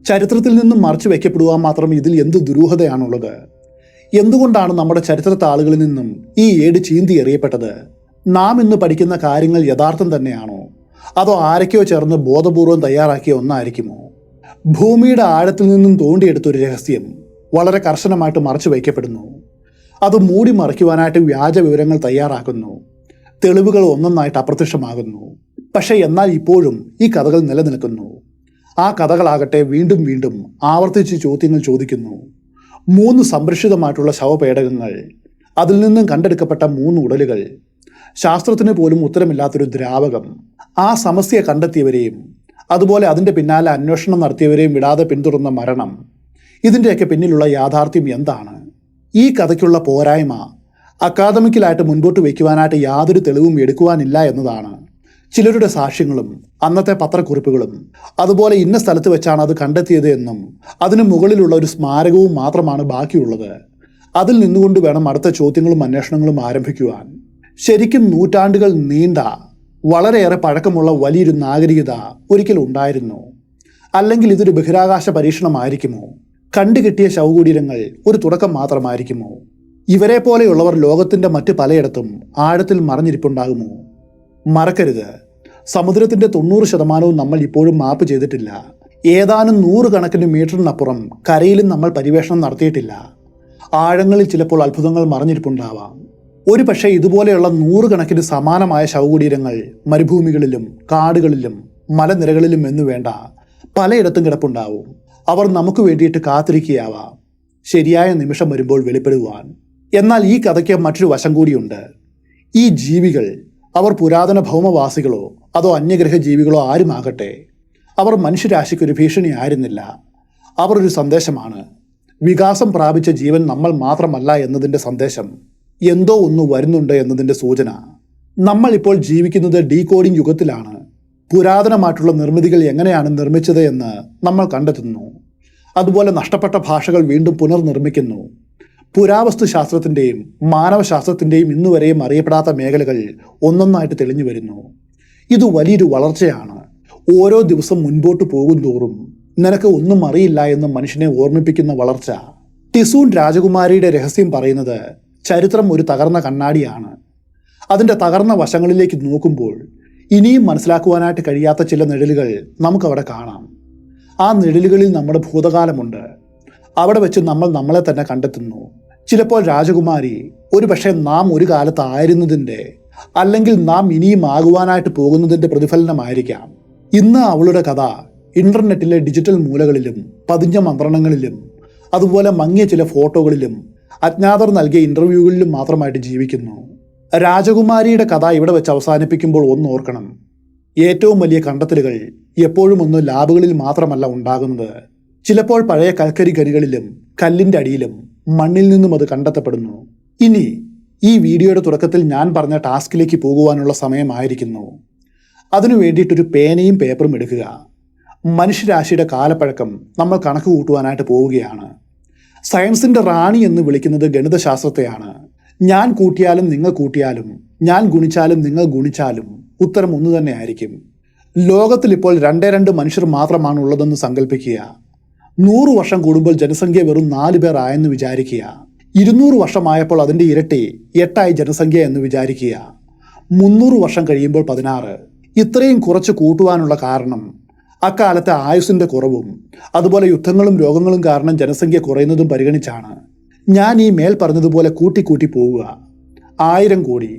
ചരിത്രത്തിൽ നിന്നും മറച്ചു വയ്ക്കപ്പെടുവാൻ മാത്രം ഇതിൽ എന്ത് ദുരൂഹതയാണുള്ളത്? എന്തുകൊണ്ടാണ് നമ്മുടെ ചരിത്ര താളുകളിൽ നിന്നും ഈ ഏട് ചീന്തി എറിയപ്പെട്ടത്? നാം ഇന്ന് പഠിക്കുന്ന കാര്യങ്ങൾ യഥാർത്ഥം തന്നെയാണോ? അതോ ആരൊക്കെയോ ചേർന്ന് ബോധപൂർവം തയ്യാറാക്കിയ ഒന്നായിരിക്കുമോ? ഭൂമിയുടെ ആഴത്തിൽ നിന്നും തോണ്ടിയെടുത്തൊരു രഹസ്യം വളരെ കർശനമായിട്ട് മറച്ചു വയ്ക്കപ്പെടുന്നു. അത് മൂടി മറയ്ക്കുവാനായിട്ട് വ്യാജ വിവരങ്ങൾ തയ്യാറാക്കുന്നു. തെളിവുകൾ ഒന്നൊന്നായിട്ട് അപ്രത്യക്ഷമാകുന്നു. പക്ഷേ എന്നാൽ ഇപ്പോഴും ഈ കഥകൾ നിലനിൽക്കുന്നു. ആ കഥകളാകട്ടെ വീണ്ടും വീണ്ടും ആവർത്തിച്ച് ചോദ്യങ്ങൾ ചോദിക്കുന്നു. 3 സംരക്ഷിതമായിട്ടുള്ള ശവപേടകങ്ങൾ, അതിൽ നിന്നും കണ്ടെടുക്കപ്പെട്ട 3 ഉടലുകൾ, ശാസ്ത്രത്തിന് പോലും ഉത്തരമില്ലാത്തൊരു ദ്രാവകം, ആ സമസ്യയെ കണ്ടെത്തിയവരെയും അതുപോലെ അതിൻ്റെ പിന്നാലെ അന്വേഷണം നടത്തിയവരെയും വിടാതെ പിന്തുടർന്ന മരണം, ഇതിൻ്റെയൊക്കെ പിന്നിലുള്ള യാഥാർത്ഥ്യം എന്താണ്? ഈ കഥയ്ക്കുള്ള പോരായ്മ അക്കാദമിക്കലായിട്ട് മുൻപോട്ട് വയ്ക്കുവാനായിട്ട് യാതൊരു തെളിവും എടുക്കുവാനില്ല എന്നതാണ്. ചിലരുടെ സാക്ഷ്യങ്ങളും അന്നത്തെ പത്രക്കുറിപ്പുകളും അതുപോലെ ഇന്ന സ്ഥലത്ത് വെച്ചാണ് അത് കണ്ടെത്തിയത് എന്നും അതിന് മുകളിലുള്ള ഒരു സ്മാരകവും മാത്രമാണ് ബാക്കിയുള്ളത്. അതിൽ നിന്നുകൊണ്ട് വേണം അടുത്ത ചോദ്യങ്ങളും അന്വേഷണങ്ങളും ആരംഭിക്കുവാൻ. ശരിക്കും നൂറ്റാണ്ടുകൾ നീണ്ട വളരെയേറെ പഴക്കമുള്ള വലിയൊരു നാഗരികത ഒരിക്കലും ഉണ്ടായിരുന്നു. അല്ലെങ്കിൽ ഇതൊരു ബഹിരാകാശ പരീക്ഷണമായിരിക്കുമോ? കണ്ടുകിട്ടിയ ശവകുടീരങ്ങൾ ഒരു തുടക്കം മാത്രമായിരിക്കുമോ? ഇവരെ പോലെയുള്ളവർ ലോകത്തിൻ്റെ മറ്റ് പലയിടത്തും ആഴത്തിൽ മറഞ്ഞിരിപ്പുണ്ടാകുമോ? മറക്കരുത്, സമുദ്രത്തിൻ്റെ 90% നമ്മൾ ഇപ്പോഴും മാപ്പ് ചെയ്തിട്ടില്ല. ഏതാനും 100 കണക്കിന് മീറ്ററിനപ്പുറം കരയിലും നമ്മൾ പര്യവേഷണം നടത്തിയിട്ടില്ല. ആഴങ്ങളിൽ ചിലപ്പോൾ അത്ഭുതങ്ങൾ മറഞ്ഞിരിപ്പുണ്ടാവാം. ഒരു പക്ഷേ ഇതുപോലെയുള്ള 100 കണക്കിന് സമാനമായ ശവകുടീരങ്ങൾ മരുഭൂമികളിലും കാടുകളിലും മലനിരകളിലും എന്നു വേണ്ട പലയിടത്തും കിടപ്പുണ്ടാവും. അവർ നമുക്ക് വേണ്ടിയിട്ട് കാത്തിരിക്കുകയാവാം, ശരിയായ നിമിഷം വരുമ്പോൾ വെളിപ്പെടുവാൻ. എന്നാൽ ഈ കഥയ്ക്ക് മറ്റൊരു വശം കൂടിയുണ്ട്. ഈ ജീവികൾ, അവർ പുരാതന ഭൗമവാസികളോ അതോ അന്യഗ്രഹ ജീവികളോ ആരുമാകട്ടെ, അവർ മനുഷ്യരാശിക്കൊരു ഭീഷണി ആയിരുന്നില്ല. അവർ ഒരു സന്ദേശമാണ്. വികാസം പ്രാപിച്ച ജീവൻ നമ്മൾ മാത്രമല്ല എന്നതിൻ്റെ സന്ദേശം. എന്തോ ഒന്ന് വരുന്നുണ്ട് എന്നതിൻ്റെ സൂചന. നമ്മൾ ഇപ്പോൾ ജീവിക്കുന്നത് ഡീകോഡിംഗ് യുഗത്തിലാണ്. പുരാതനമായിട്ടുള്ള നിർമ്മിതികൾ എങ്ങനെയാണ് നിർമ്മിച്ചത് എന്ന് നമ്മൾ കണ്ടെത്തുന്നു. അതുപോലെ നഷ്ടപ്പെട്ട ഭാഷകൾ വീണ്ടും പുനർനിർമ്മിക്കുന്നു. പുരാവസ്തു ശാസ്ത്രത്തിൻ്റെയും മാനവശാസ്ത്രത്തിൻ്റെയും ഇന്നുവരെയും അറിയപ്പെടാത്ത മേഖലകൾ ഒന്നൊന്നായിട്ട് തെളിഞ്ഞു വരുന്നു. ഇത് വലിയൊരു വളർച്ചയാണ്. ഓരോ ദിവസം മുൻപോട്ട് പോകും തോറും നിനക്ക് ഒന്നും അറിയില്ല എന്ന് മനുഷ്യനെ ഓർമ്മിപ്പിക്കുന്ന വളർച്ച. ടിസൂൺ രാജകുമാരിയുടെ രഹസ്യം പറയുന്നത് ചരിത്രം ഒരു തകർന്ന കണ്ണാടിയാണ്. അതിൻ്റെ തകർന്ന വശങ്ങളിലേക്ക് നോക്കുമ്പോൾ ഇനിയും മനസ്സിലാക്കുവാനായിട്ട് കഴിയാത്ത ചില നിഴലുകൾ നമുക്കവിടെ കാണാം. ആ നിഴലുകളിൽ നമ്മുടെ ഭൂതകാലമുണ്ട്. അവിടെ വെച്ച് നമ്മൾ നമ്മളെ തന്നെ കണ്ടെത്തുന്നു. ചിലപ്പോൾ രാജകുമാരി ഒരു പക്ഷേ നാം ഒരു കാലത്ത് ആയിരുന്നതിൻ്റെ അല്ലെങ്കിൽ നാം ഇനിയും ആകുവാനായിട്ട് പോകുന്നതിൻ്റെ പ്രതിഫലനമായിരിക്കാം. ഇന്ന് അവളുടെ കഥ ഇൻ്റർനെറ്റിലെ ഡിജിറ്റൽ മൂലകളിലും പതിഞ്ഞ മന്ത്രണങ്ങളിലും അതുപോലെ മങ്ങിയ ചില ഫോട്ടോകളിലും അജ്ഞാതർ നൽകിയ ഇൻ്റർവ്യൂകളിലും മാത്രമായിട്ട് ജീവിക്കുന്നു. രാജകുമാരിയുടെ കഥ ഇവിടെ വെച്ച് അവസാനിപ്പിക്കുമ്പോൾ ഒന്നോർക്കണം, ഏറ്റവും വലിയ കണ്ടെത്തലുകൾ എപ്പോഴും ഒന്ന് ലാബുകളിൽ മാത്രമല്ല ഉണ്ടാകുന്നത്. ചിലപ്പോൾ പഴയ കൽക്കരി ഖനികളിലും കല്ലിൻ്റെ അടിയിലും മണ്ണിൽ നിന്നും അത് കണ്ടെത്തപ്പെടുന്നു. ഇനി ഈ വീഡിയോയുടെ തുടക്കത്തിൽ ഞാൻ പറഞ്ഞ ടാസ്കിലേക്ക് പോകുവാനുള്ള സമയമായിരിക്കുന്നു. അതിനു വേണ്ടിയിട്ടൊരു പേനയും പേപ്പറും എടുക്കുക. മനുഷ്യരാശിയുടെ കാലപ്പഴക്കം നമ്മൾ കണക്ക് കൂട്ടുവാനായിട്ട് പോവുകയാണ്. സയൻസിൻ്റെ റാണി എന്ന് വിളിക്കുന്നത് ഗണിതശാസ്ത്രത്തെയാണ്. ഞാൻ കൂട്ടിയാലും നിങ്ങൾ കൂട്ടിയാലും, ഞാൻ ഗുണിച്ചാലും നിങ്ങൾ ഗുണിച്ചാലും ഉത്തരം ഒന്നു തന്നെ ആയിരിക്കും. ലോകത്തിൽ ഇപ്പോൾ 2 മനുഷ്യർ മാത്രമാണ് ഉള്ളതെന്ന് സങ്കല്പിക്കുക. 100 വർഷം കൂടുമ്പോൾ ജനസംഖ്യ വെറും 4 പേർ ആയെന്ന് വിചാരിക്കുക. 200 വർഷമായപ്പോൾ അതിൻ്റെ ഇരട്ടി 8 ജനസംഖ്യ എന്ന് വിചാരിക്കുക. 300 വർഷം കഴിയുമ്പോൾ 16. ഇത്രയും കുറച്ച് കൂട്ടുവാനുള്ള കാരണം അക്കാലത്തെ ആയുസ്സിൻ്റെ കുറവും അതുപോലെ യുദ്ധങ്ങളും രോഗങ്ങളും കാരണം ജനസംഖ്യ കുറയുന്നതും പരിഗണിച്ചാണ്. ഞാൻ ഈ മേൽ പറഞ്ഞതുപോലെ കൂട്ടി പോവുക. 1000 കോടി,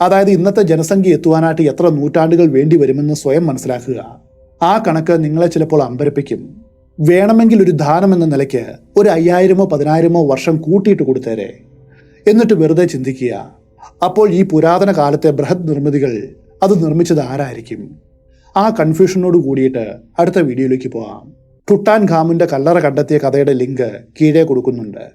അതായത് ഇന്നത്തെ ജനസംഖ്യ എത്തുവാനായിട്ട് എത്ര നൂറ്റാണ്ടുകൾ വേണ്ടി വരുമെന്ന് സ്വയം മനസ്സിലാക്കുക. ആ കണക്ക് നിങ്ങളെ ചിലപ്പോൾ അമ്പരപ്പിക്കും. വേണമെങ്കിൽ ഒരു ദാനം എന്ന നിലയ്ക്ക് ഒരു 5000-ഓ 10000-ഓ വർഷം കൂട്ടിയിട്ട് കൊടുത്തേരെ. എന്നിട്ട് വെറുതെ ചിന്തിക്കുക, അപ്പോൾ ഈ പുരാതന കാലത്തെ ബൃഹത് നിർമ്മിതികൾ അത് നിർമ്മിച്ചത് ആരായിരിക്കും? ആ കൺഫ്യൂഷനോട് കൂടിയിട്ട് അടുത്ത വീഡിയോയിലേക്ക് പോകാം. ടുട്ടാൻഖാമുൻ്റെ കല്ലറ കണ്ടെത്തിയ കഥയുടെ ലിങ്ക് കീഴേ കൊടുക്കുന്നുണ്ട്.